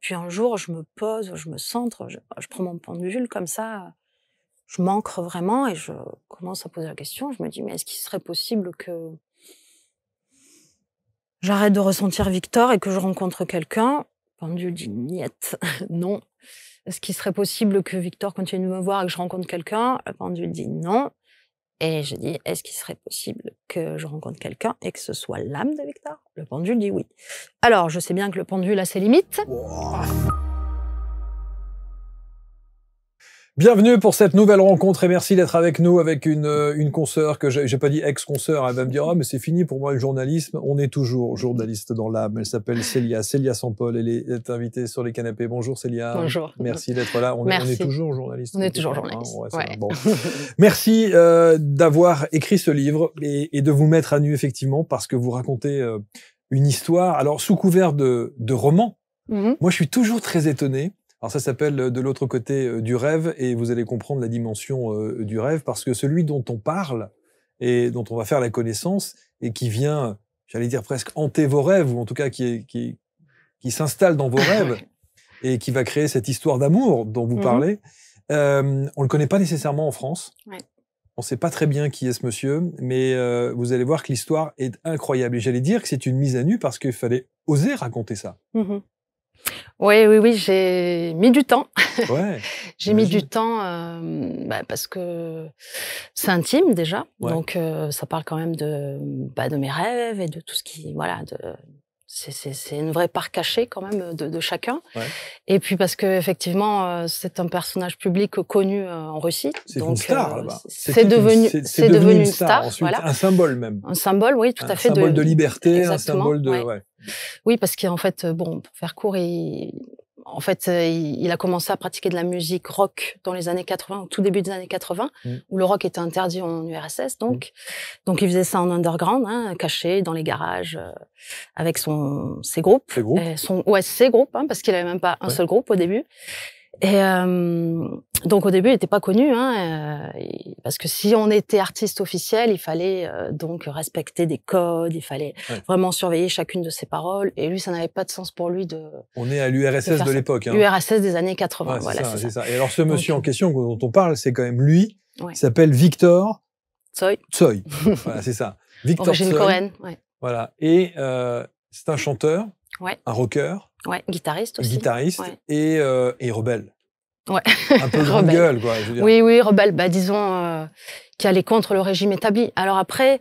Puis un jour, je me pose, je me centre, je prends mon pendule comme ça, je m'ancre vraiment et je commence à poser la question. Je me dis, mais est-ce qu'il serait possible que j'arrête de ressentir Victor et que je rencontre quelqu'un? Pendule dit, niet, non. Est-ce qu'il serait possible que Victor continue de me voir et que je rencontre quelqu'un? Le pendule dit non. Et je dis, est-ce qu'il serait possible que je rencontre quelqu'un et que ce soit l'âme de Victor? Le pendule dit oui. Alors, je sais bien que le pendule a ses limites. Bienvenue pour cette nouvelle rencontre et merci d'être avec nous avec une consoeur que j'ai pas dit ex-consoeur, elle va me dire ah mais c'est fini pour moi le journalisme, on est toujours journaliste dans l'âme. Elle s'appelle Célia Sampol, elle est invitée sur les canapés. Bonjour Célia. Bonjour. Merci d'être là. On est toujours journaliste. On est toujours journaliste. Hein, ouais. Bon. Merci d'avoir écrit ce livre et de vous mettre à nu effectivement parce que vous racontez une histoire. Alors sous couvert de roman. Moi je suis toujours très étonné. Alors ça s'appelle De l'autre côté du rêve et vous allez comprendre la dimension du rêve parce que celui dont on parle et dont on va faire la connaissance et qui vient, j'allais dire presque hanter vos rêves ou en tout cas qui s'installe dans vos rêves et qui va créer cette histoire d'amour dont vous parlez, on le connaît pas nécessairement en France. Ouais. On sait pas très bien qui est ce monsieur, mais vous allez voir que l'histoire est incroyable et j'allais dire que c'est une mise à nu parce qu'il fallait oser raconter ça. Oui, j'ai mis du temps. Ouais, j'ai mis du temps parce que c'est intime déjà, donc ça parle quand même de mes rêves et de tout ce qui c'est une vraie part cachée quand même de chacun. Ouais. Et puis parce que effectivement c'est un personnage public connu en Russie. C'est donc, une star là-bas. C'est devenu une star. Ensuite, voilà. Un symbole même. Un symbole, oui, tout à fait. Un symbole de liberté, exactement, un symbole de. Ouais. Oui, parce qu'en fait, bon, pour faire court, il a commencé à pratiquer de la musique rock dans les années 80, au tout début des années 80, où le rock était interdit en URSS, donc il faisait ça en underground, caché dans les garages, avec ses groupes. Ses groupes. Ses groupes, parce qu'il avait même pas un seul groupe au début. Et donc au début, il n'était pas connu, parce que si on était artiste officiel, il fallait donc respecter des codes, il fallait vraiment surveiller chacune de ses paroles. Et lui, ça n'avait pas de sens pour lui de. On est à l'URSS de l'époque. URSS des années 80. Ouais, voilà, c'est ça. Et alors ce monsieur en question dont on parle, c'est quand même lui. Il s'appelle Victor Tsoi. Voilà, c'est ça. Victor Origine Tsoi. coréenne. Voilà. Et c'est un chanteur, un rocker. Ouais, guitariste aussi. Et rebelle. Ouais. Un peu grande gueule, quoi, je veux dire. Oui, rebelle. Disons, qui allait contre le régime établi. Alors après,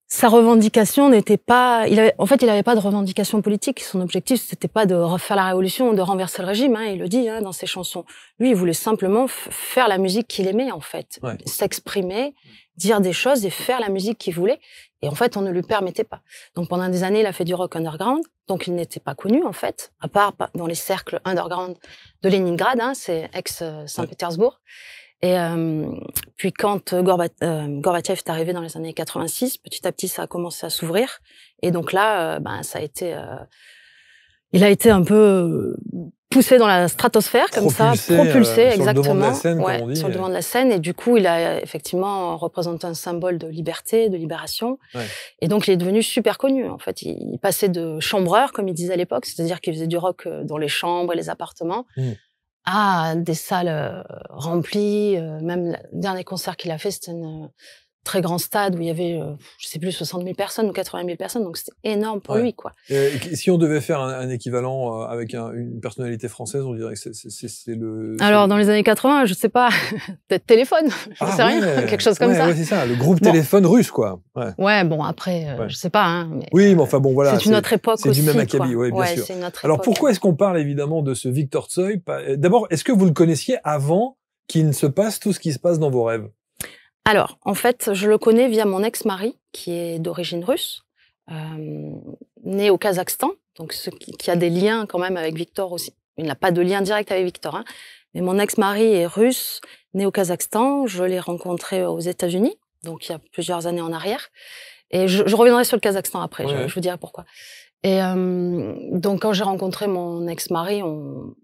sa revendication n'était pas, il avait pas de revendication politique. Son objectif, c'était pas de refaire la révolution, de renverser le régime, il le dit, dans ses chansons. Lui, il voulait simplement faire la musique qu'il aimait, en fait. S'exprimer, dire des choses et faire la musique qu'il voulait. Et en fait, on ne lui permettait pas. Donc pendant des années, il a fait du rock underground. Donc il n'était pas connu, en fait, à part dans les cercles underground de Leningrad, c'est ex-Saint-Pétersbourg. Et puis quand Gorbatchev est arrivé dans les années 86, petit à petit, ça a commencé à s'ouvrir. Et donc là, ça a été... il a été un peu poussé dans la stratosphère, comme propulsé exactement, sur le devant de la scène, comme on dit. Sur le devant de la scène. Et du coup, il a effectivement représenté un symbole de liberté, de libération. Ouais. Et donc, il est devenu super connu. En fait, il passait de chambreur, comme il disait à l'époque, c'est-à-dire qu'il faisait du rock dans les chambres et les appartements, à des salles remplies. Même le dernier concert qu'il a fait, c'était un très grand stade où il y avait, je sais plus, 60 000 personnes ou 80 000 personnes. Donc, c'était énorme pour lui, quoi. Et si on devait faire un équivalent avec une personnalité française, on dirait que c'est le... Alors, dans les années 80, je sais pas, peut-être Téléphone, je sais rien, quelque chose comme ça. Ouais, c'est ça, le groupe Téléphone russe, quoi. Ouais, bon, après, je sais pas, mais oui, mais enfin, bon, voilà. C'est une autre époque aussi. C'est du même acabit, oui, bien sûr. C'est une autre Alors, époque. pourquoi est-ce qu'on parle évidemment de ce Victor Tsoi? D'abord, est-ce que vous le connaissiez avant qu'il ne se passe tout ce qui se passe dans vos rêves? Alors, en fait, je le connais via mon ex-mari, qui est d'origine russe, né au Kazakhstan, donc qui a des liens quand même avec Victor aussi. Il n'a pas de lien direct avec Victor, mais mon ex-mari est russe, né au Kazakhstan. Je l'ai rencontré aux États-Unis, donc il y a plusieurs années en arrière. Et je reviendrai sur le Kazakhstan après, je vous dirai pourquoi. Et donc, quand j'ai rencontré mon ex-mari, on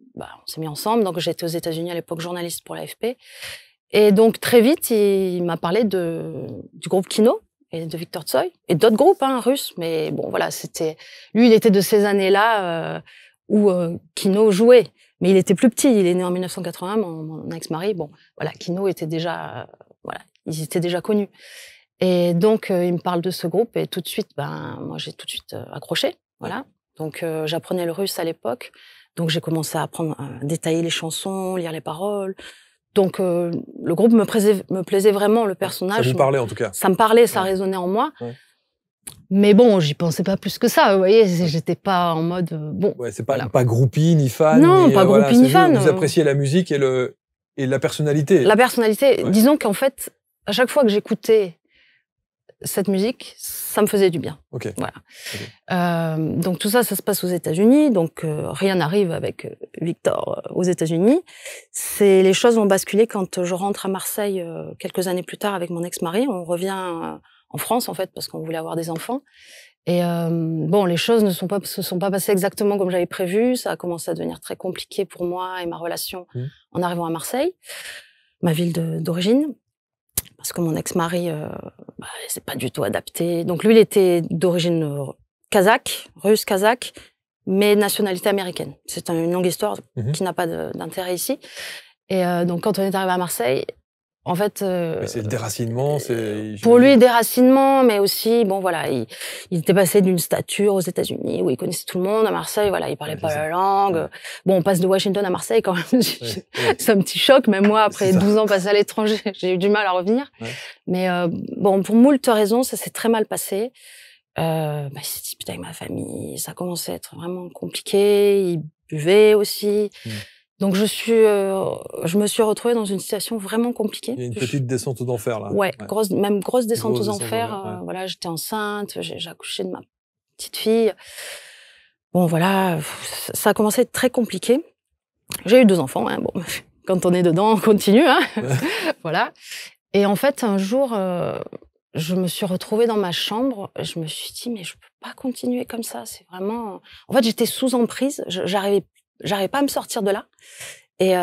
s'est mis ensemble. Donc, j'étais aux États-Unis à l'époque, journaliste pour l'AFP. Et donc, très vite, il m'a parlé du groupe Kino et de Victor Tsoi et d'autres groupes russes. Mais bon, voilà, lui, il était de ces années-là où Kino jouait. Mais il était plus petit, il est né en 1980, mon ex-mari. Bon, voilà, Kino était déjà, voilà, ils étaient déjà connus. Et donc, il me parle de ce groupe et tout de suite, moi, j'ai tout de suite accroché, voilà. Donc, j'apprenais le russe à l'époque. Donc, j'ai commencé à apprendre à détailler les chansons, lire les paroles. Donc, le groupe me plaisait vraiment, le personnage. Ça vous parlait, en tout cas. Ça me parlait, ça résonnait en moi. Ouais. Mais bon, j'y pensais pas plus que ça, vous voyez, j'étais pas en mode bon. Ouais, c'est pas pas groupie ni fan. Non, pas groupie ni fan. Vous appréciez la musique et la personnalité. La personnalité. Ouais. Disons qu'en fait, à chaque fois que j'écoutais cette musique, ça me faisait du bien. Ok. Voilà. Okay. Donc tout ça, ça se passe aux États-Unis. Donc rien n'arrive avec Victor aux États-Unis. Les choses vont basculer quand je rentre à Marseille quelques années plus tard avec mon ex-mari. On revient en France en fait parce qu'on voulait avoir des enfants. Et bon, les choses se sont pas passées exactement comme j'avais prévu. Ça a commencé à devenir très compliqué pour moi et ma relation en arrivant à Marseille, ma ville d'origine. Parce que mon ex-mari, il s'est pas du tout adapté. Donc lui, il était d'origine kazakh, russe kazakh, mais nationalité américaine. C'est une longue histoire qui n'a pas d'intérêt ici. Et donc quand on est arrivé à Marseille, en fait, c'est le déracinement, pour lui déracinement, mais aussi bon voilà, il était passé d'une stature aux États-Unis où il connaissait tout le monde. À Marseille, voilà, il parlait pas la langue. Ouais. Bon, on passe de Washington à Marseille quand même. C'est un petit choc. Même moi, après 12 ans passés à l'étranger, j'ai eu du mal à revenir. Ouais. Mais bon, pour moult raisons, ça s'est très mal passé. Il s'est disputé avec ma famille. Ça a commencé à être vraiment compliqué. Il buvait aussi. Donc je me suis retrouvée dans une situation vraiment compliquée. Il y a une petite descente aux enfers là. Ouais, grosse descente aux enfers. Voilà, j'étais enceinte, j'ai accouché de ma petite fille. Bon voilà, ça a commencé à être très compliqué. J'ai eu 2 enfants. Bon, quand on est dedans, on continue. Voilà. Et en fait, un jour, je me suis retrouvée dans ma chambre. Je me suis dit mais je peux pas continuer comme ça. C'est vraiment. En fait, j'étais sous emprise. J'arrivais pas à me sortir de là. Et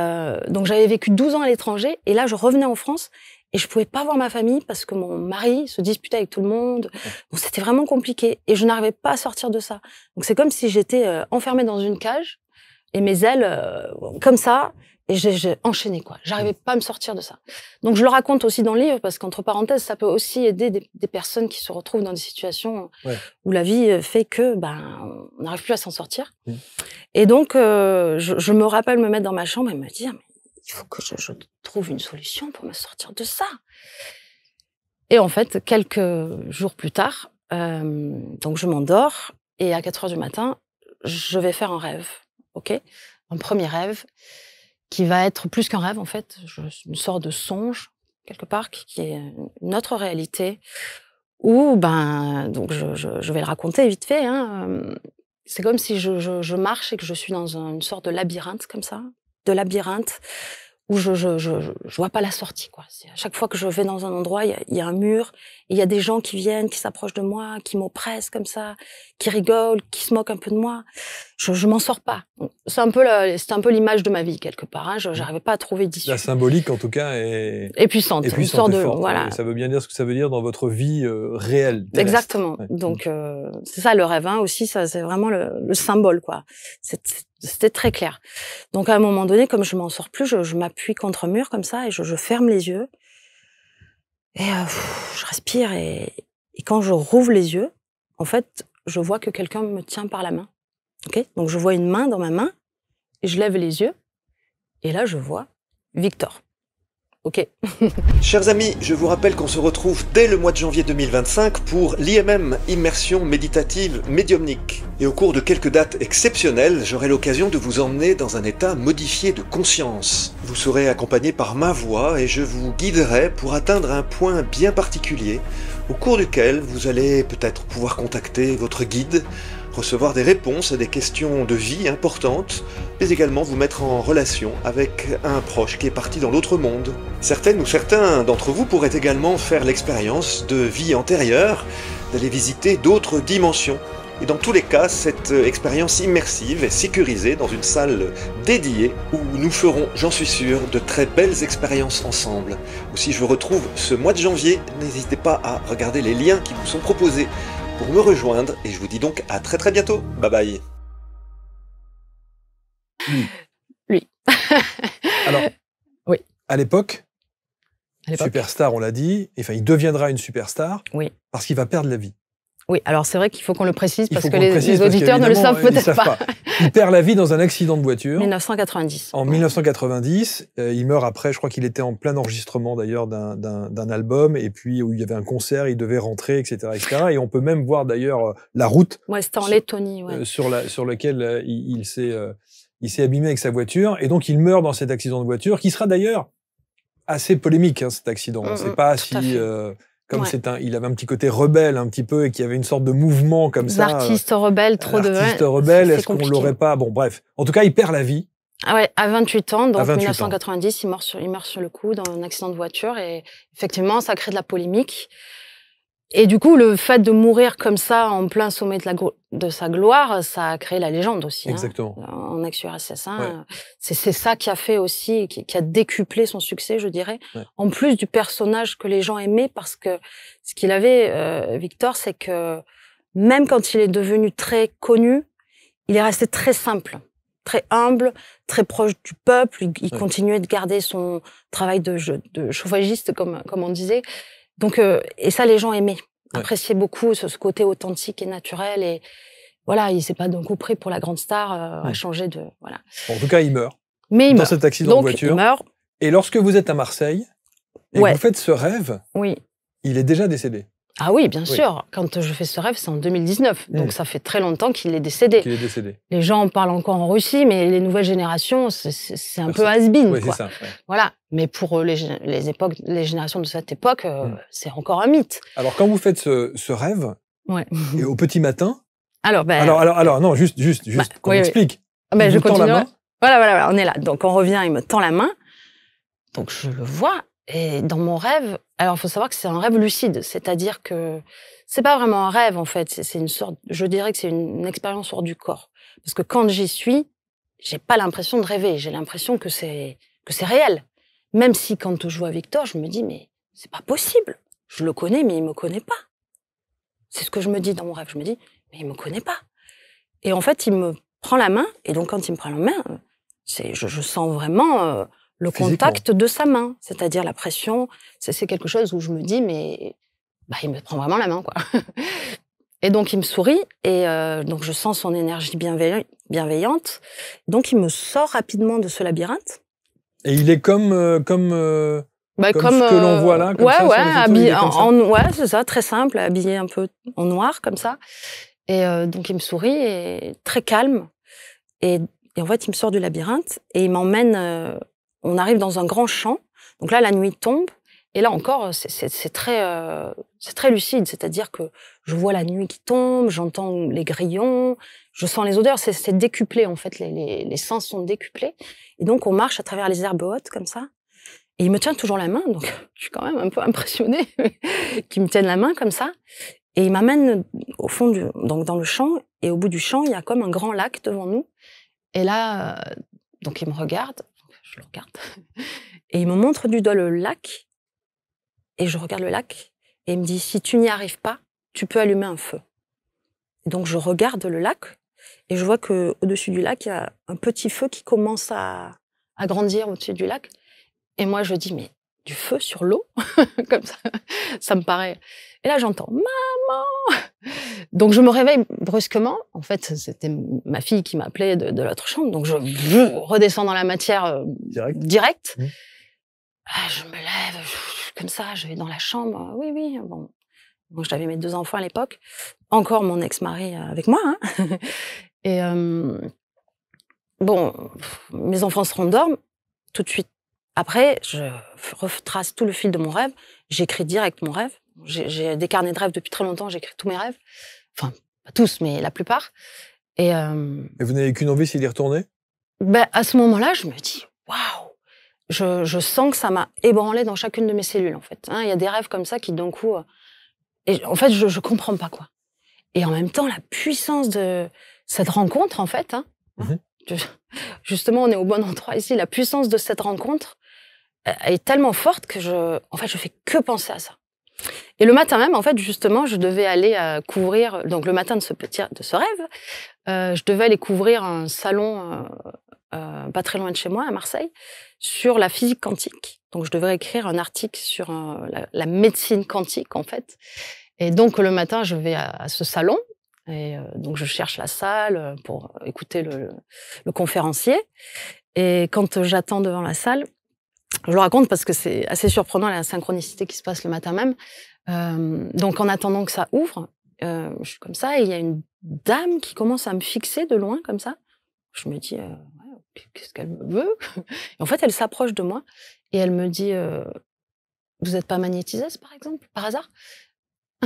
donc j'avais vécu 12 ans à l'étranger et là je revenais en France et je pouvais pas voir ma famille parce que mon mari se disputait avec tout le monde. Donc c'était vraiment compliqué et je n'arrivais pas à sortir de ça. Donc c'est comme si j'étais enfermée dans une cage et mes ailes comme ça et j'ai enchaîné quoi. J'arrivais pas à me sortir de ça. Donc je le raconte aussi dans le livre parce qu'entre parenthèses ça peut aussi aider des personnes qui se retrouvent dans des situations où la vie fait que on n'arrive plus à s'en sortir. Et donc je me rappelle me mettre dans ma chambre et me dire mais il faut que je trouve une solution pour me sortir de ça. Et en fait quelques jours plus tard donc je m'endors et à 4 heures du matin je vais faire un rêve, un premier rêve qui va être plus qu'un rêve en fait, une sorte de songe quelque part qui est une autre réalité où donc je vais le raconter vite fait. C'est comme si je marche et que je suis dans une sorte de labyrinthe comme ça, où je vois pas la sortie quoi. À chaque fois que je vais dans un endroit, il y a un mur, et il y a des gens qui viennent, qui s'approchent de moi, qui m'oppressent comme ça, qui rigolent, qui se moquent un peu de moi. Je m'en sors pas. C'est un peu l'image de ma vie quelque part. J'arrivais pas à trouver d'issue. La symbolique en tout cas est puissante. Une sorte de forte, voilà. Ça veut bien dire ce que ça veut dire dans votre vie réelle. Terrestre. Exactement. Ouais. Donc c'est ça le rêve aussi. Ça c'est vraiment le symbole quoi. C'était très clair. Donc à un moment donné, comme je m'en sors plus, je m'appuie contre un mur comme ça et je ferme les yeux et je respire et quand je rouvre les yeux, en fait, je vois que quelqu'un me tient par la main. Donc je vois une main dans ma main et je lève les yeux et là je vois Victor. Chers amis, je vous rappelle qu'on se retrouve dès le mois de janvier 2025 pour l'IMM, Immersion Méditative Médiumnique. Et au cours de quelques dates exceptionnelles, j'aurai l'occasion de vous emmener dans un état modifié de conscience. Vous serez accompagné par ma voix et je vous guiderai pour atteindre un point bien particulier, au cours duquel vous allez peut-être pouvoir contacter votre guide, recevoir des réponses à des questions de vie importantes, mais également vous mettre en relation avec un proche qui est parti dans l'autre monde. Certaines ou certains d'entre vous pourraient également faire l'expérience de vie antérieure, d'aller visiter d'autres dimensions. Et dans tous les cas, cette expérience immersive est sécurisée dans une salle dédiée où nous ferons, j'en suis sûr, de très belles expériences ensemble. Aussi, je vous retrouve ce mois de janvier. N'hésitez pas à regarder les liens qui vous sont proposés pour me rejoindre et je vous dis donc à très bientôt. Bye bye. Lui. Alors, oui. À l'époque, superstar, on l'a dit, enfin, il deviendra une superstar parce qu'il va perdre la vie. Oui, alors c'est vrai qu'il faut qu'on le précise parce que les auditeurs ne le savent peut-être pas. Il perd la vie dans un accident de voiture. 1990. En 1990, il meurt après, je crois qu'il était en plein enregistrement d'ailleurs d'un album, et puis où il y avait un concert, il devait rentrer, etc. Et on peut même voir d'ailleurs la route c'était en Lettonie, sur laquelle il s'est abîmé avec sa voiture, et donc il meurt dans cet accident de voiture, qui sera d'ailleurs assez polémique, hein, cet accident. On ne sait pas si... Comme il avait un petit côté rebelle un petit peu et qu'il y avait une sorte de mouvement comme ça. L'artiste rebelle, trop de... L'artiste rebelle, est-ce qu'on l'aurait pas... Bon, bref. En tout cas, il perd la vie. Ah ouais, à 28 ans, donc 1990, il meurt sur le coup dans un accident de voiture et effectivement, ça crée de la polémique. Et du coup, le fait de mourir comme ça, en plein sommet de sa gloire, ça a créé la légende aussi. Exactement. En ex-URSS. C'est ça qui a fait aussi, qui a décuplé son succès, je dirais. Ouais. En plus du personnage que les gens aimaient, parce que ce qu'il avait, Victor, c'est que même quand il est devenu très connu, il est resté très simple, très humble, très proche du peuple. Il continuait de garder son travail de chauffagiste, comme on disait. Donc, et ça, les gens aimaient, appréciaient beaucoup ce côté authentique et naturel. Et voilà, il s'est pas d'un coup pris pour la grande star, à changer de... Voilà. Bon, en tout cas, il meurt. Mais il meurt. Dans cet accident de voiture. Il meurt. Et lorsque vous êtes à Marseille, et que vous faites ce rêve, il est déjà décédé. Ah oui, bien sûr. Quand je fais ce rêve, c'est en 2019. Donc, ça fait très longtemps qu'il est décédé. Les gens en parlent encore en Russie, mais les nouvelles générations, c'est un peu has-been. Oui, c'est ça. Ouais. Voilà. Mais pour les générations de cette époque, c'est encore un mythe. Alors, quand vous faites ce rêve, et au petit matin... Alors, non, juste qu'on explique. Je continue. Voilà, on est là. Donc, on revient, il me tend la main. Donc, je le vois. Et dans mon rêve, alors il faut savoir que c'est un rêve lucide, c'est-à-dire que c'est pas vraiment un rêve en fait, c'est une sorte, je dirais que c'est une expérience hors du corps, parce que quand j'y suis, j'ai pas l'impression de rêver, j'ai l'impression que c'est réel. Même si quand je vois Victor, je me dis mais c'est pas possible, je le connais mais il me connaît pas. C'est ce que je me dis dans mon rêve, je me dis mais il me connaît pas. Et en fait il me prend la main et donc quand il me prend la main, je sens vraiment le contact de sa main, c'est-à-dire la pression, c'est quelque chose où je me dis, mais il me prend vraiment la main, quoi. Et donc, il me sourit, et donc je sens son énergie bienveillante. Donc, il me sort rapidement de ce labyrinthe. Et il est comme ce que l'on voit là, comme ça, habillé c'est ça, très simple, habillé un peu en noir, comme ça. Et donc, il me sourit, et très calme. Et en fait, il me sort du labyrinthe, et il m'emmène... on arrive dans un grand champ. Donc là, la nuit tombe. Et là encore, c'est très lucide. C'est-à-dire que je vois la nuit qui tombe, j'entends les grillons, je sens les odeurs. C'est décuplé, en fait. Les sens sont décuplés. Et donc, on marche à travers les herbes hautes, comme ça. Et il me tient toujours la main. Donc, je suis quand même un peu impressionnée qu'il me tienne la main, comme ça. Et il m'amène au fond donc dans le champ. Et au bout du champ, il y a comme un grand lac devant nous. Et là, donc il me regarde. Je le regarde. Et il me montre du doigt le lac. Et je regarde le lac. Et il me dit, si tu n'y arrives pas, tu peux allumer un feu. Et donc, je regarde le lac. Et je vois qu'au-dessus du lac, il y a un petit feu qui commence à grandir au-dessus du lac. Et moi, je dis, mais du feu sur l'eau? Comme ça, ça me paraît... Et là, j'entends, maman! Donc, je me réveille brusquement. En fait, c'était ma fille qui m'appelait de l'autre chambre. Donc, je redescends dans la matière direct. Je me lève, comme ça, je vais dans la chambre. Oui. Bon, j'avais mes 2 enfants à l'époque. Encore mon ex-mari avec moi. Hein. Et mes enfants se rendorment tout de suite. Après, je retrace tout le fil de mon rêve. J'écris direct mon rêve. J'ai des carnets de rêves depuis très longtemps, j'écris tous mes rêves. Enfin, pas tous, mais la plupart. Et vous n'avez qu'une envie, c'est d'y retourner? À ce moment-là, je me dis, waouh! Je sens que ça m'a ébranlé dans chacune de mes cellules, en fait. Il y a des rêves comme ça qui, d'un coup... et en fait, je comprends pas, quoi. Et en même temps, la puissance de cette rencontre, en fait... justement, on est au bon endroit ici. La puissance de cette rencontre est tellement forte que je fais que penser à ça. Et le matin même, en fait, justement, je devais aller couvrir... Donc, le matin de ce rêve, je devais aller couvrir un salon pas très loin de chez moi, à Marseille, sur la physique quantique. Donc, je devrais écrire un article sur la médecine quantique, en fait. Et donc, le matin, je vais à ce salon. Et donc, je cherche la salle pour écouter le conférencier. Et quand j'attends devant la salle, je le raconte parce que c'est assez surprenant, la synchronicité qui se passe le matin même. Donc, en attendant que ça ouvre, je suis comme ça, et il y a une dame qui commence à me fixer de loin, comme ça. Je me dis, qu'est-ce qu'elle veut? Et en fait, elle s'approche de moi et elle me dit, vous n'êtes pas magnétiseuse, par exemple, par hasard?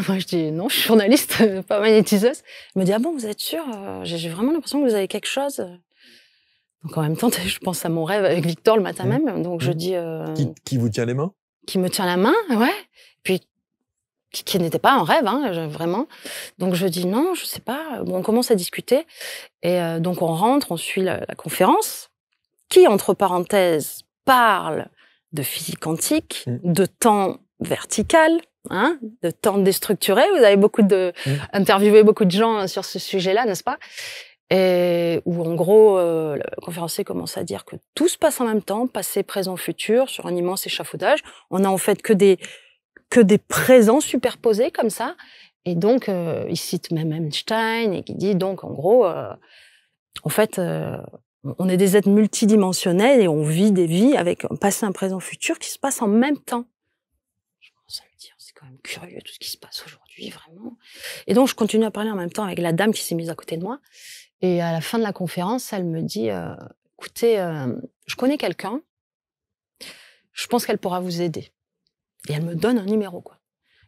Moi, je dis, non, je suis journaliste, pas magnétiseuse. Elle me dit, ah bon, vous êtes sûre? J'ai vraiment l'impression que vous avez quelque chose. Donc, en même temps, je pense à mon rêve avec Victor le matin même. Donc, je dis... Qui vous tient les mains? Qui me tient la main, ouais. Puis, qui n'était pas un rêve, hein, vraiment. Donc, je dis non, je sais pas. Bon, on commence à discuter. Et donc, on rentre, on suit la conférence, qui, entre parenthèses, parle de physique quantique, de temps vertical, hein, de temps déstructuré. Vous avez interviewé beaucoup de gens sur ce sujet-là, n'est-ce pas? Et où, en gros, le conférencier commence à dire que tout se passe en même temps, passé, présent, futur, sur un immense échafaudage. On a en fait que des présents superposés comme ça. Et donc, il cite même Einstein et qui dit donc, en gros, en fait, on est des êtres multidimensionnels et on vit des vies avec un passé, un présent, futur qui se passent en même temps. Je commence à me dire, c'est quand même curieux tout ce qui se passe aujourd'hui, vraiment. Et donc, je continue à parler en même temps avec la dame qui s'est mise à côté de moi. Et à la fin de la conférence, elle me dit, écoutez, je connais quelqu'un, je pense qu'elle pourra vous aider. Et elle me donne un numéro, quoi.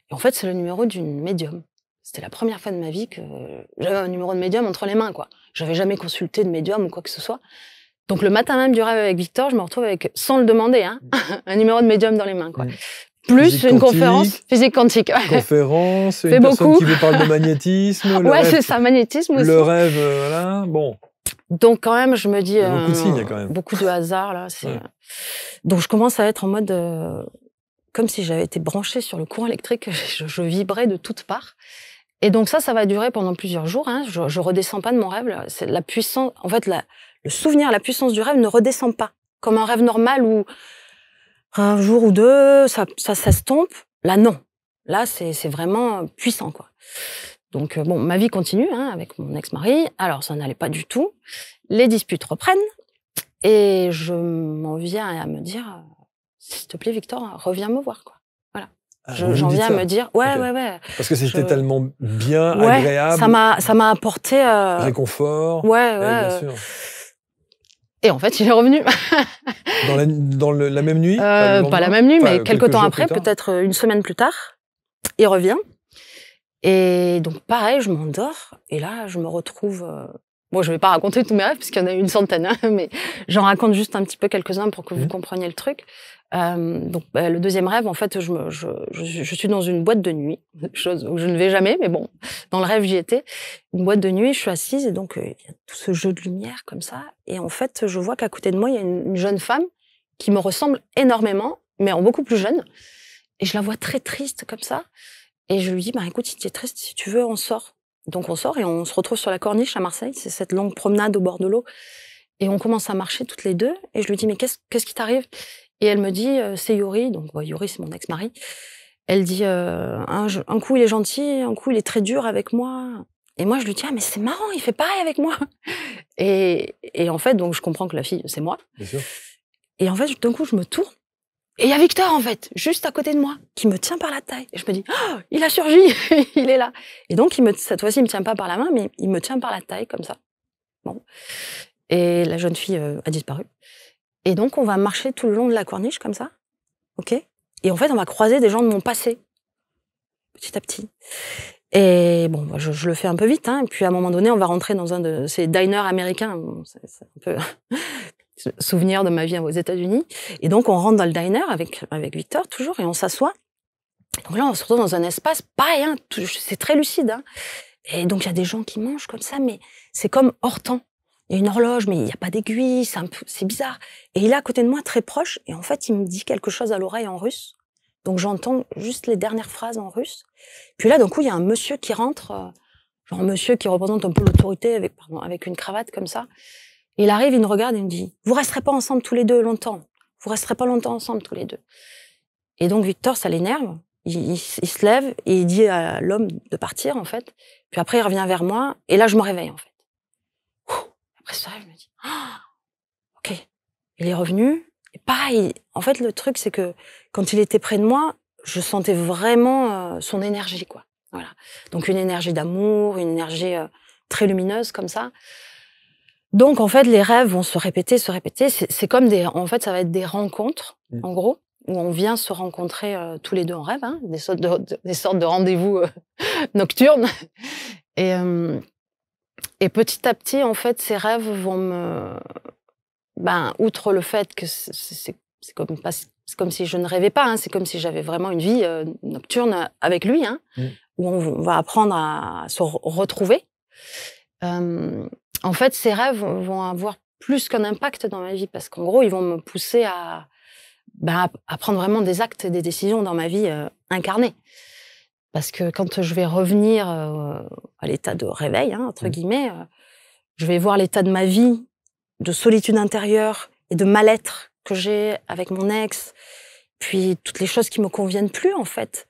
Et en fait, c'est le numéro d'une médium. C'était la première fois de ma vie que j'avais un numéro de médium entre les mains, quoi. J'avais jamais consulté de médium ou quoi que ce soit. Donc, le matin même du rêve avec Victor, je me retrouve avec, sans le demander, hein, un numéro de médium dans les mains, quoi. Plus physique une conférence physique quantique. Conférence, une personne qui vous parle de magnétisme. Ouais, c'est ça, magnétisme aussi. Le rêve, voilà, bon. Donc, quand même, je me dis... beaucoup de signes, quand même. Beaucoup de hasard, là. Donc, je commence à être en mode... comme si j'avais été branchée sur le courant électrique, je vibrais de toutes parts. Et donc ça va durer pendant plusieurs jours. Hein. Je redescends pas de mon rêve. C'est la puissance. En fait, le souvenir, la puissance du rêve ne redescend pas. Comme un rêve normal où un jour ou deux, ça s'estompe. Là, non. Là, c'est vraiment puissant, quoi. Donc bon, ma vie continue, hein, avec mon ex-mari. Alors, ça n'allait pas du tout. Les disputes reprennent et je m'en viens à me dire. S'il te plaît, Victor, reviens me voir, quoi. Voilà. J'en viens à me dire, ouais. Parce que c'était tellement bien, agréable. Ça m'a apporté... réconfort. Ouais. Bien sûr. Et en fait, il est revenu. Dans la même nuit? Pas la même nuit, mais quelques temps après, peut-être une semaine plus tard, il revient. Et donc, pareil, je m'endors. Et là, je me retrouve... Bon, je vais pas raconter tous mes rêves, parce qu'il y en a une centaine, hein, mais j'en raconte juste un petit peu quelques-uns pour que vous compreniez le truc. Donc, le deuxième rêve, en fait, je suis dans une boîte de nuit, chose où je ne vais jamais, mais bon, dans le rêve, j'y étais. Une boîte de nuit, je suis assise, et donc, il y a tout ce jeu de lumière, comme ça. Et en fait, je vois qu'à côté de moi, il y a une jeune femme qui me ressemble énormément, mais en beaucoup plus jeune. Et je la vois très triste, comme ça. Et je lui dis, écoute, si tu es triste, si tu veux, on sort. Donc on sort et on se retrouve sur la Corniche à Marseille, c'est cette longue promenade au bord de l'eau. Et on commence à marcher toutes les deux. Et je lui dis, mais qu'est-ce qui t'arrive? Et elle me dit, c'est Yuri. Donc Yuri, c'est mon ex-mari. Elle dit, un coup il est gentil, un coup il est très dur avec moi. Et moi je lui dis, mais c'est marrant, il fait pareil avec moi. Et en fait, donc je comprends que la fille, c'est moi. Bien sûr. Et en fait, d'un coup, je me tourne. Et il y a Victor, en fait, juste à côté de moi, qui me tient par la taille. Et je me dis, il a surgi, il est là. Et donc, cette fois-ci, il me tient pas par la main, mais il me tient par la taille, comme ça. Bon. Et la jeune fille a disparu. Et donc, on va marcher tout le long de la Corniche, comme ça. OK? Et en fait, on va croiser des gens de mon passé. Petit à petit. Et bon, je le fais un peu vite, hein. Et puis, à un moment donné, on va rentrer dans un de ces diners américains. Bon, c'est un peu... souvenir de ma vie aux États-Unis. Et donc, on rentre dans le diner avec Victor, toujours, et on s'assoit. Donc là, on se retrouve dans un espace pareil, hein, c'est très lucide. Hein. Et donc, il y a des gens qui mangent comme ça, mais c'est comme hors temps. Il y a une horloge, mais il n'y a pas d'aiguille, c'est bizarre. Et il est à côté de moi, très proche, et en fait, il me dit quelque chose à l'oreille en russe. Donc, j'entends juste les dernières phrases en russe. Puis là, d'un coup, il y a un monsieur qui rentre, genre un monsieur qui représente un peu l'autorité avec une cravate comme ça. Il arrive, il me regarde et il me dit « Vous resterez pas ensemble tous les deux longtemps. Vous resterez pas longtemps ensemble tous les deux. » Et donc Victor, ça l'énerve. Il se lève et il dit à l'homme de partir, en fait. Puis après, il revient vers moi et là, je me réveille, en fait. Après ça, je me dis « Ok. » Il est revenu. Et pareil, en fait, le truc, c'est que quand il était près de moi, je sentais vraiment son énergie, quoi. Voilà. Donc une énergie d'amour, une énergie très lumineuse comme ça. Donc en fait, les rêves vont se répéter. C'est comme en fait, ça va être des rencontres, en gros, où on vient se rencontrer tous les deux en rêve, hein, des sortes de rendez-vous nocturnes. Et petit à petit, en fait, ces rêves vont outre le fait que c'est comme si je ne rêvais pas, hein, c'est comme si j'avais vraiment une vie nocturne avec lui, hein, où on va apprendre à se retrouver. En fait, ces rêves vont avoir plus qu'un impact dans ma vie, parce qu'en gros, ils vont me pousser à prendre vraiment des actes et des décisions dans ma vie incarnée. Parce que quand je vais revenir à l'état de réveil, hein, entre guillemets, je vais voir l'état de ma vie, de solitude intérieure et de mal-être que j'ai avec mon ex, puis toutes les choses qui me conviennent plus, en fait.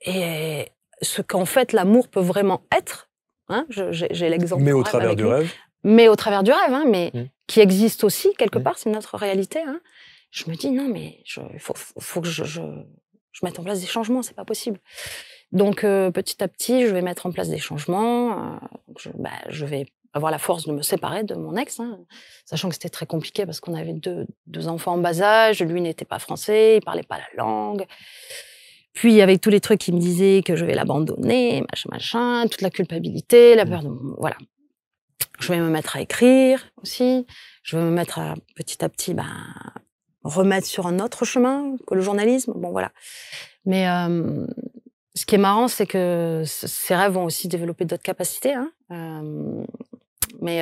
Et ce qu'en fait l'amour peut vraiment être, hein, j'ai l'exemple. Mais au travers du rêve. Mais au travers du rêve, hein, mais qui existe aussi quelque part, c'est notre réalité. Hein. Je me dis non, mais il faut que je mette en place des changements, c'est pas possible. Donc petit à petit, je vais mettre en place des changements. Je vais avoir la force de me séparer de mon ex, hein, sachant que c'était très compliqué parce qu'on avait deux enfants en bas âge, lui n'était pas français, il parlait pas la langue. Puis avec tous les trucs qui me disaient que je vais l'abandonner, machin, toute la culpabilité, la peur de voilà. Je vais me mettre à écrire aussi. Je vais me mettre à petit remettre sur un autre chemin que le journalisme. Bon voilà. Mais ce qui est marrant, c'est que ces rêves vont aussi développer d'autres capacités. Hein. Mais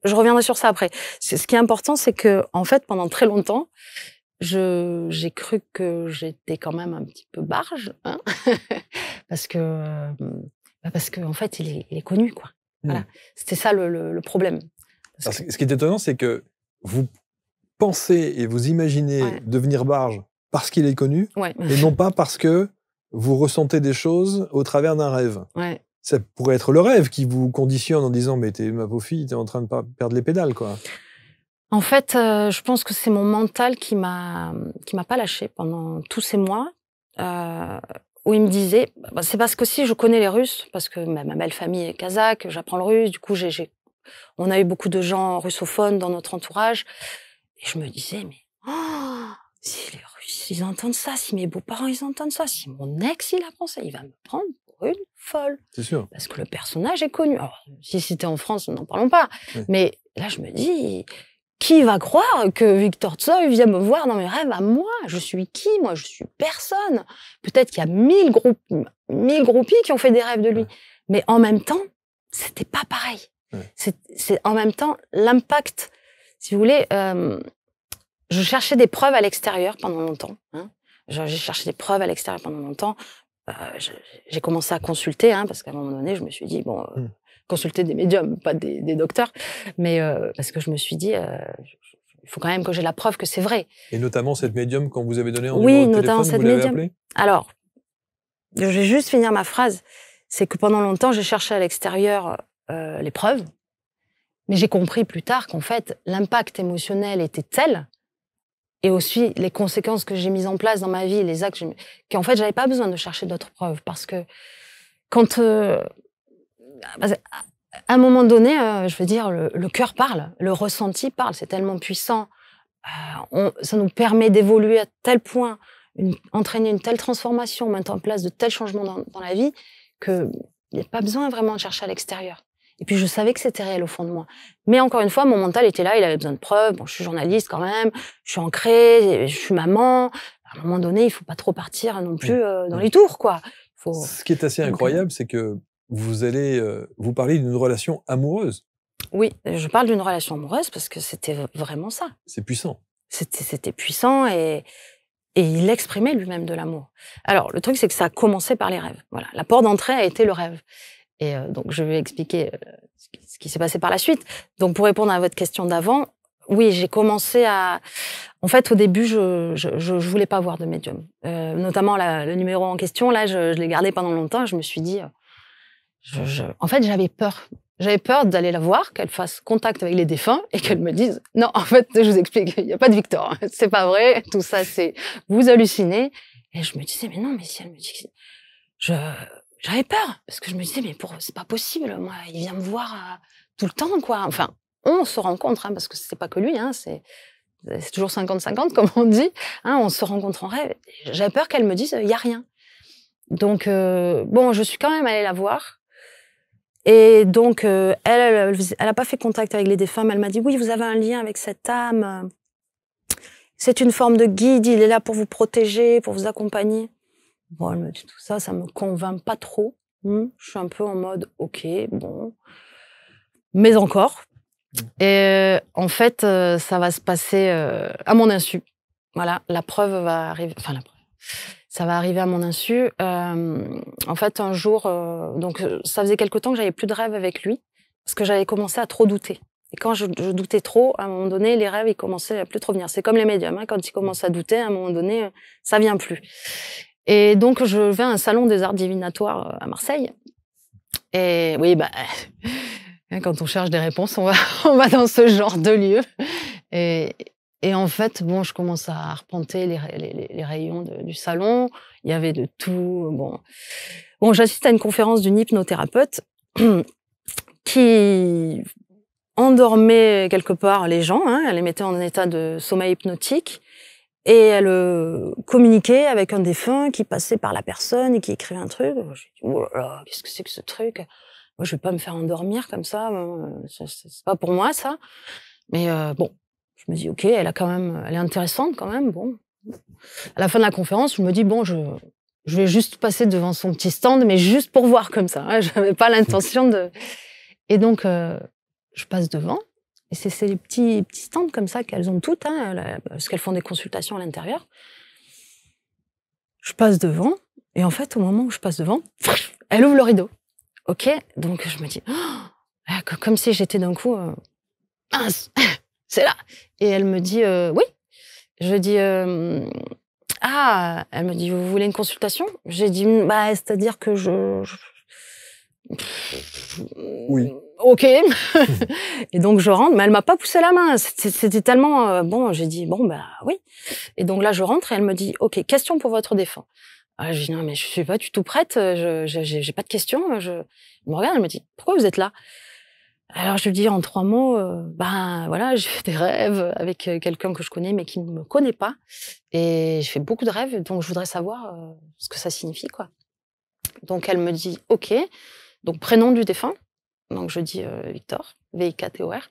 je reviendrai sur ça après. Ce qui est important, c'est que en fait, pendant très longtemps, j'ai cru que j'étais quand même un petit peu barge, hein parce que en fait, il est connu, quoi. Voilà. C'était ça le problème. Alors, ce qui est étonnant, c'est que vous pensez et vous imaginez devenir barge parce qu'il est connu, et non pas parce que vous ressentez des choses au travers d'un rêve. Ouais. Ça pourrait être le rêve qui vous conditionne en disant « mais t'es ma pauvre fille, t'es en train de pas perdre les pédales, quoi ». En fait, je pense que c'est mon mental qui m'a pas lâché pendant tous ces mois, où il me disait, c'est parce que si je connais les Russes, parce que ma belle famille est kazakh, j'apprends le russe, du coup on a eu beaucoup de gens russophones dans notre entourage, et je me disais mais si les Russes ils entendent ça, si mes beaux-parents ils entendent ça, si mon ex il apprend ça, il va me prendre pour une folle. C'est sûr. Parce que le personnage est connu. Alors, si c'était en France, n'en parlons pas. Oui. Mais là, je me dis, qui va croire que Victor Tsoi vient me voir dans mes rêves à moi? Je suis qui? Moi, je suis personne. Peut-être qu'il y a 1000 groupies qui ont fait des rêves de lui. Ouais. Mais en même temps, c'était pas pareil. Ouais. C'est en même temps l'impact. Si vous voulez, je cherchais des preuves à l'extérieur pendant longtemps. Hein. J'ai cherché des preuves à l'extérieur pendant longtemps. J'ai commencé à consulter, hein, parce qu'à un moment donné, je me suis dit, consulter des médiums, pas des docteurs, mais parce que je me suis dit, il faut quand même que j'ai la preuve que c'est vrai. Et notamment cette médium qu'on vous avait donné en numéro de téléphone, vous l'avez appelée ? Alors, je vais juste finir ma phrase. C'est que pendant longtemps, j'ai cherché à l'extérieur les preuves, mais j'ai compris plus tard qu'en fait, l'impact émotionnel était tel, et aussi les conséquences que j'ai mises en place dans ma vie, les actes, qu'en fait, j'avais pas besoin de chercher d'autres preuves, parce que quand à un moment donné, je veux dire, le cœur parle, le ressenti parle, c'est tellement puissant, ça nous permet d'évoluer à tel point, entraîner une telle transformation, mettre en place de tels changements dans la vie, qu'il n'y a pas besoin vraiment de chercher à l'extérieur. Et puis je savais que c'était réel au fond de moi. Mais encore une fois, mon mental était là, il avait besoin de preuves. Bon, je suis journaliste quand même, je suis ancrée, je suis maman. À un moment donné, il faut pas trop partir non plus dans les tours, quoi. Ce qui est assez incroyable, c'est que vous allez vous parler d'une relation amoureuse. Oui, je parle d'une relation amoureuse parce que c'était vraiment ça. C'est puissant. C'était puissant et il exprimait lui-même de l'amour. Alors, le truc, c'est que ça a commencé par les rêves. Voilà, la porte d'entrée a été le rêve. Et donc, je vais expliquer ce qui s'est passé par la suite. Donc, pour répondre à votre question d'avant, oui, j'ai commencé à... En fait, au début, je voulais pas voir de médium. Notamment le numéro en question, là, je l'ai gardé pendant longtemps. Je me suis dit... En fait, j'avais peur. J'avais peur d'aller la voir, qu'elle fasse contact avec les défunts et qu'elle me dise « Non, en fait, je vous explique, il n'y a pas de Victor. C'est pas vrai. Tout ça, c'est... Vous hallucinez. » Et je me disais « Mais non, mais si elle me dit... » J'avais peur. Parce que je me disais « Mais c'est pas possible. Moi, il vient me voir tout le temps, quoi. » Enfin, on se rencontre, hein, parce que c'est pas que lui, hein, c'est toujours 50-50, comme on dit. Hein, on se rencontre en rêve. J'avais peur qu'elle me dise « Il y a rien. » Donc, bon, je suis quand même allée la voir. Et donc, elle a pas fait contact avec les défunts, mais elle m'a dit, oui, vous avez un lien avec cette âme. C'est une forme de guide, il est là pour vous protéger, pour vous accompagner. Bon, elle me dit tout ça, ça me convainc pas trop. Je suis un peu en mode, ok, bon. Mais encore. Et en fait, ça va se passer à mon insu. Voilà, la preuve va arriver, enfin la preuve. Ça va arriver à mon insu. En fait, un jour, donc ça faisait quelque temps que j'avais plus de rêves avec lui, parce que j'avais commencé à trop douter. Et quand je doutais trop, à un moment donné, les rêves, ils commençaient à plus trop venir. C'est comme les médiums, hein, quand ils commencent à douter, à un moment donné, ça vient plus. Et donc, je vais à un salon des arts divinatoires à Marseille. Et oui, bah, quand on cherche des réponses, on va dans ce genre de lieu. Et en fait, bon, je commence à arpenter les rayons du salon. Il y avait de tout. Bon, j'assiste à une conférence d'une hypnothérapeute qui endormait quelque part les gens. Hein, elle les mettait en état de sommeil hypnotique. Et elle communiquait avec un défunt qui passait par la personne et qui écrivait un truc. J'ai dit, oh là là, qu'est-ce que c'est que ce truc? Moi, je vais pas me faire endormir comme ça. C'est pas pour moi, ça. Mais bon. Je me dis, ok, elle est intéressante quand même. Bon, à la fin de la conférence, je me dis, bon, je vais juste passer devant son petit stand, mais juste pour voir comme ça. Hein, j'avais pas l'intention de. Et donc, je passe devant. Et c'est les petits stands comme ça qu'elles ont toutes, hein, parce qu'elles font des consultations à l'intérieur. Je passe devant, et en fait, au moment où je passe devant, elle ouvre le rideau. Ok, donc je me dis, oh, comme si j'étais d'un coup, c'est là. Et elle me dit, oui. Je dis, elle me dit, vous voulez une consultation? J'ai dit, bah, c'est-à-dire que Oui. Ok. Et donc, je rentre, mais elle m'a pas poussé la main. C'était tellement, bon, j'ai dit, bon, bah, oui. Et donc là, je rentre et elle me dit, ok, question pour votre défunt. Ah, je dis, non, mais je suis pas du tout prête. J'ai pas de questions. Elle me regarde, elle me dit, pourquoi vous êtes là? Alors, je lui dis en 3 mots, ben voilà, j'ai fait des rêves avec quelqu'un que je connais mais qui ne me connaît pas. Et je fais beaucoup de rêves, donc je voudrais savoir ce que ça signifie, quoi. Donc, elle me dit, OK. Donc, prénom du défunt. Donc, je dis Victor, V-I-K-T-O-R.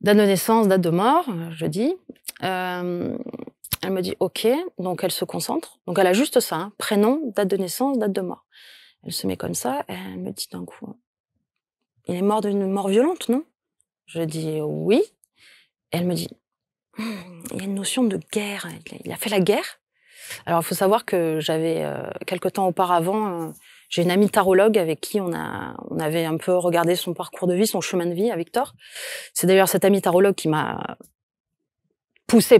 Date de naissance, date de mort, je dis. Elle me dit, OK. Donc, elle se concentre. Donc, elle a juste ça, hein, prénom, date de naissance, date de mort. Elle se met comme ça, et elle me dit d'un coup... Il est mort d'une mort violente, non? Je dis oui. Elle me dit, il y a une notion de guerre. Il a fait la guerre. Alors, il faut savoir que j'avais, quelque temps auparavant, j'ai une amie tarologue avec qui on avait un peu regardé son parcours de vie, son chemin de vie à Victor. C'est d'ailleurs cette amie tarologue qui m'a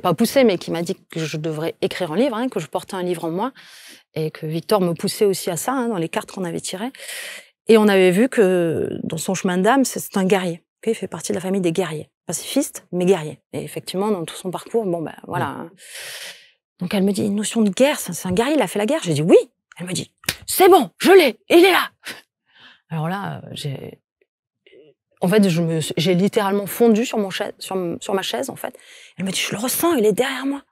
pas poussé, mais qui m'a dit que je devrais écrire un livre, hein, que je portais un livre en moi, et que Victor me poussait aussi à ça, hein, dans les cartes qu'on avait tirées. Et on avait vu que dans son chemin d'âme, c'est un guerrier. Okay, il fait partie de la famille des guerriers. Pacifiste, mais guerrier. Et effectivement, dans tout son parcours, bon, ben voilà. Hein. Donc elle me dit, une notion de guerre, c'est un guerrier, il a fait la guerre. J'ai dit oui. Elle me dit, c'est bon, je l'ai, il est là. Alors là, j'ai littéralement fondu sur ma chaise, en fait. Elle me dit, je le ressens, il est derrière moi.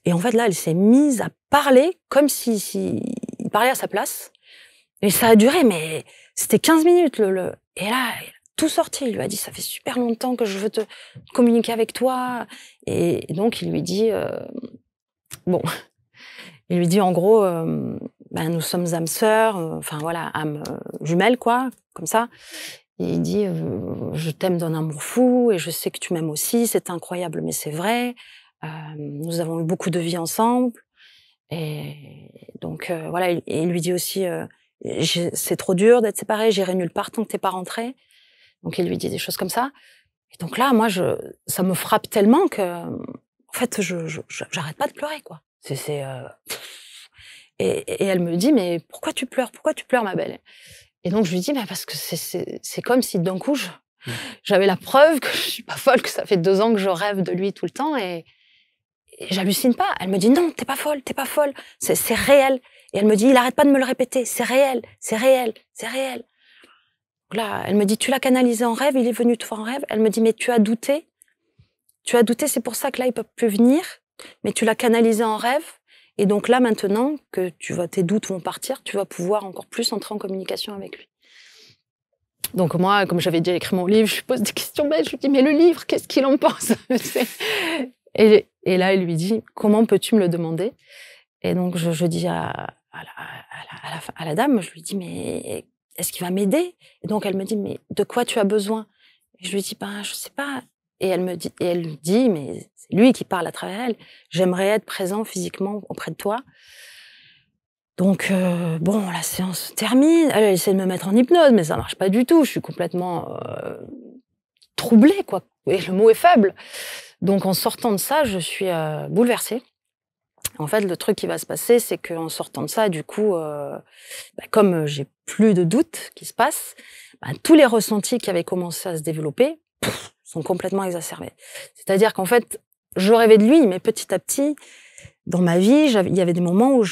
Et en fait, là, elle s'est mise à parler comme il parlait à sa place. Et ça a duré, mais c'était 15 minutes. Et là, il a tout sorti. Il lui a dit, ça fait super longtemps que je veux te communiquer avec toi. Et donc, il lui dit, il lui dit en gros, nous sommes âmes sœurs, enfin voilà, âmes jumelles, quoi, comme ça. Et il dit, je t'aime d'un amour fou et je sais que tu m'aimes aussi. C'est incroyable, mais c'est vrai. Nous avons eu beaucoup de vie ensemble. Et donc, voilà, il lui dit aussi... c'est trop dur d'être séparés, j'irai nulle part tant que t'es pas rentré. Donc il lui dit des choses comme ça. Et donc là, moi, ça me frappe tellement que, en fait, j'arrête pas de pleurer, quoi. Et elle me dit, mais pourquoi tu pleures, ma belle? Et donc je lui dis, parce que c'est comme si d'un coup j'avais la preuve que je suis pas folle, que ça fait 2 ans que je rêve de lui tout le temps, et j'hallucine pas. Elle me dit, non, t'es pas folle, c'est réel. Et elle me dit, il arrête pas de me le répéter, c'est réel. Donc là, elle me dit, tu l'as canalisé en rêve, il est venu te voir en rêve. Elle me dit, mais tu as douté, c'est pour ça que là, il peut plus venir, mais tu l'as canalisé en rêve. Et donc là, maintenant que tes doutes vont partir, tu vas pouvoir encore plus entrer en communication avec lui. Donc moi, comme j'avais déjà écrit mon livre, je lui pose des questions belles, je lui dis, mais le livre, qu'est-ce qu'il en pense? Et là, il lui dit, comment peux-tu me le demander? Et donc je dis à la dame, je lui dis, mais est-ce qu'il va m'aider? Et donc elle me dit, mais de quoi tu as besoin? Et je lui dis, je sais pas. Et elle lui dit, mais c'est lui qui parle à travers elle, j'aimerais être présent physiquement auprès de toi. Donc, la séance se termine, elle essaie de me mettre en hypnose, mais ça marche pas du tout, je suis complètement troublée, quoi, et le mot est faible. Donc, en sortant de ça, je suis bouleversée. En fait, le truc qui va se passer, c'est qu'en sortant de ça, du coup, comme j'ai plus de doutes qui se passent, tous les ressentis qui avaient commencé à se développer sont complètement exacerbés. C'est-à-dire qu'en fait, je rêvais de lui, mais petit à petit, dans ma vie, il y avait des moments où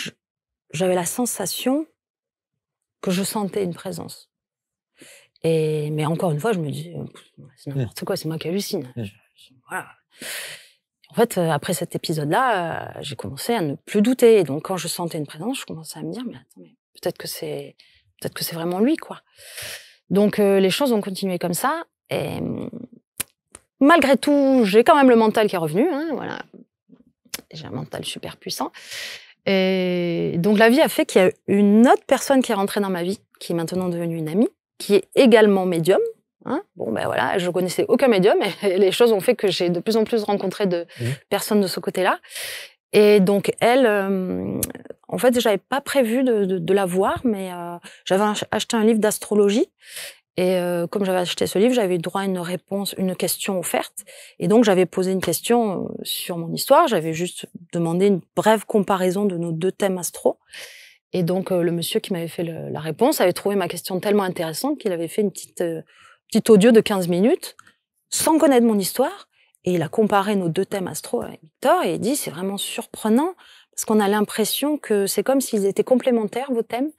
j'avais la sensation que je sentais une présence. Mais encore une fois, je me dis, c'est n'importe quoi, c'est moi qui hallucine. Voilà. En fait, après cet épisode-là, j'ai commencé à ne plus douter. Et donc, quand je sentais une présence, je commençais à me dire, mais attends, peut-être que c'est vraiment lui, quoi. Donc, les choses ont continué comme ça. Et malgré tout, j'ai quand même le mental qui est revenu. Voilà. J'ai un mental super puissant. Et donc, la vie a fait qu'il y a une autre personne qui est rentrée dans ma vie, qui est maintenant devenue une amie, qui est également médium. Voilà, je connaissais aucun médium et les choses ont fait que j'ai de plus en plus rencontré de personnes de ce côté-là. Et donc, elle, en fait, j'avais pas prévu de la voir, mais j'avais acheté un livre d'astrologie. Et comme j'avais acheté ce livre, j'avais eu droit à une réponse, une question offerte. Et donc, j'avais posé une question sur mon histoire. J'avais juste demandé une brève comparaison de nos 2 thèmes astro. Et donc, le monsieur qui m'avait fait la réponse avait trouvé ma question tellement intéressante qu'il avait fait une petite audio de 15 minutes, sans connaître mon histoire. Et il a comparé nos 2 thèmes astro avec Victor. Et il dit, c'est vraiment surprenant, parce qu'on a l'impression que c'est comme s'ils étaient complémentaires, vos thèmes.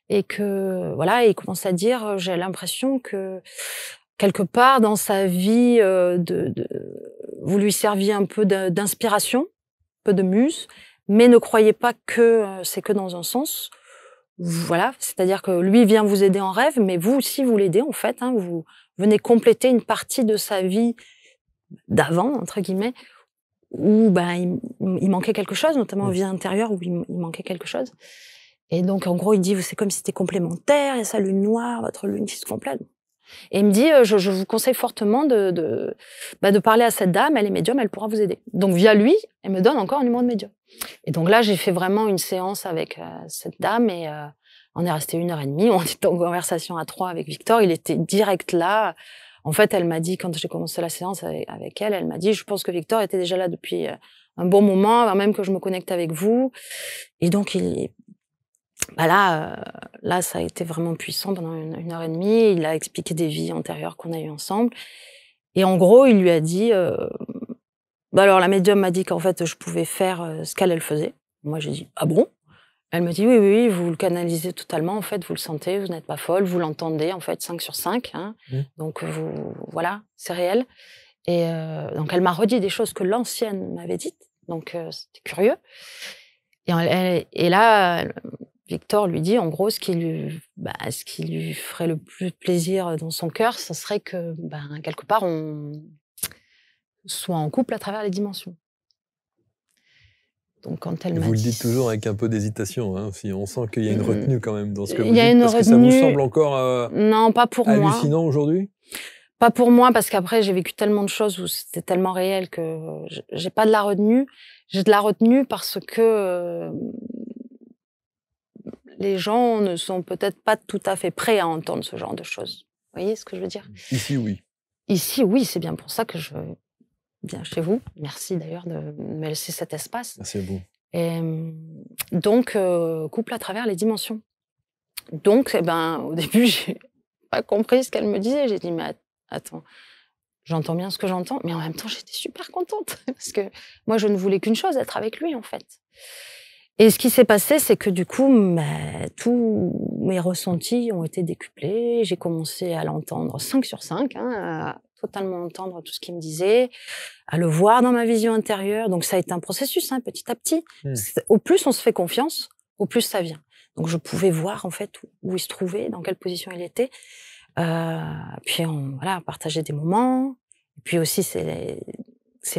Et que, voilà, il commence à dire, j'ai l'impression que, quelque part, dans sa vie, vous lui serviez un peu d'inspiration, un peu de muse, mais ne croyez pas que c'est que dans un sens. Voilà, c'est-à-dire que lui vient vous aider en rêve, mais vous aussi, vous l'aidez, en fait. Vous venez compléter une partie de sa vie d'avant, entre guillemets, où il manquait quelque chose, notamment vie intérieure, où il manquait quelque chose. Et donc, en gros, il dit, c'est comme si c'était complémentaire, et sa lune noire, votre lune qui se complète. Et il me dit, je vous conseille fortement de parler à cette dame, elle est médium, elle pourra vous aider. Donc, via lui, elle me donne encore un numéro de médium. Et donc là, j'ai fait vraiment une séance avec cette dame, et on est resté 1h30, on était en conversation à 3 avec Victor, il était direct là. En fait, elle m'a dit, quand j'ai commencé la séance avec elle, elle m'a dit, je pense que Victor était déjà là depuis un bon moment, avant même que je me connecte avec vous. Et donc, là, ça a été vraiment puissant pendant 1h30. Il a expliqué des vies antérieures qu'on a eues ensemble. Et en gros, il lui a dit, alors la médium m'a dit qu'en fait, je pouvais faire ce qu'elle faisait. Moi, j'ai dit, ah bon? Elle me dit, oui, vous le canalisez totalement, en fait, vous le sentez, vous n'êtes pas folle, vous l'entendez, en fait, 5 sur 5. Donc, voilà, c'est réel. Et donc, elle m'a redit des choses que l'ancienne m'avait dites. Donc, c'était curieux. Et là, Victor lui dit, en gros, ce qui lui ferait le plus plaisir dans son cœur, ce serait que, quelque part, on soit en couple à travers les dimensions. Donc, quand elle m'a dit... Vous le dites toujours avec un peu d'hésitation, si on sent qu'il y a une retenue quand même dans ce que vous dites. Parce que ça vous semble encore non, pas pour moi. Hallucinant aujourd'hui? Pas pour moi, parce qu'après, j'ai vécu tellement de choses où c'était tellement réel que j'ai pas de la retenue. J'ai de la retenue parce que les gens ne sont peut-être pas tout à fait prêts à entendre ce genre de choses. Vous voyez ce que je veux dire? Ici, oui. Ici, oui, c'est bien pour ça que je viens chez vous. Merci d'ailleurs de me laisser cet espace. Merci à vous. Et donc, couple à travers les dimensions. Donc, au début, j'ai pas compris ce qu'elle me disait. J'ai dit, mais attends, j'entends bien ce que j'entends, mais en même temps, j'étais super contente parce que moi, je ne voulais qu'une chose, être avec lui, en fait. Et ce qui s'est passé, c'est que du coup, tous mes ressentis ont été décuplés. J'ai commencé à l'entendre 5 sur 5, à totalement entendre tout ce qu'il me disait, à le voir dans ma vision intérieure. Donc, ça a été un processus, petit à petit. Au plus on se fait confiance, au plus ça vient. Donc, je pouvais voir, en fait, où il se trouvait, dans quelle position il était. Puis, on partageait des moments. Et puis aussi, c'est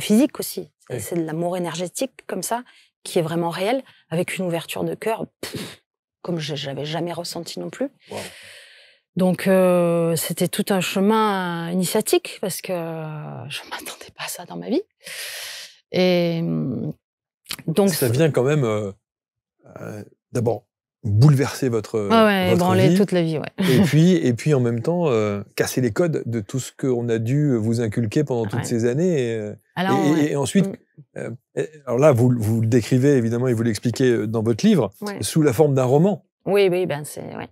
physique aussi. Oui. C'est de l'amour énergétique, comme ça, qui est vraiment réel, avec une ouverture de cœur, comme je n'avais jamais ressenti non plus. Wow. Donc, c'était tout un chemin initiatique, parce que je ne m'attendais pas à ça dans ma vie. Et donc... Ça vient quand même, d'abord, bouleverser votre ébranler vie. toute la vie, ouais. Et puis, en même temps, casser les codes de tout ce qu'on a dû vous inculquer pendant toutes ces années. Et ensuite, alors là, vous le décrivez, évidemment, et vous l'expliquez dans votre livre, sous la forme d'un roman. Oui, c'est... Ouais.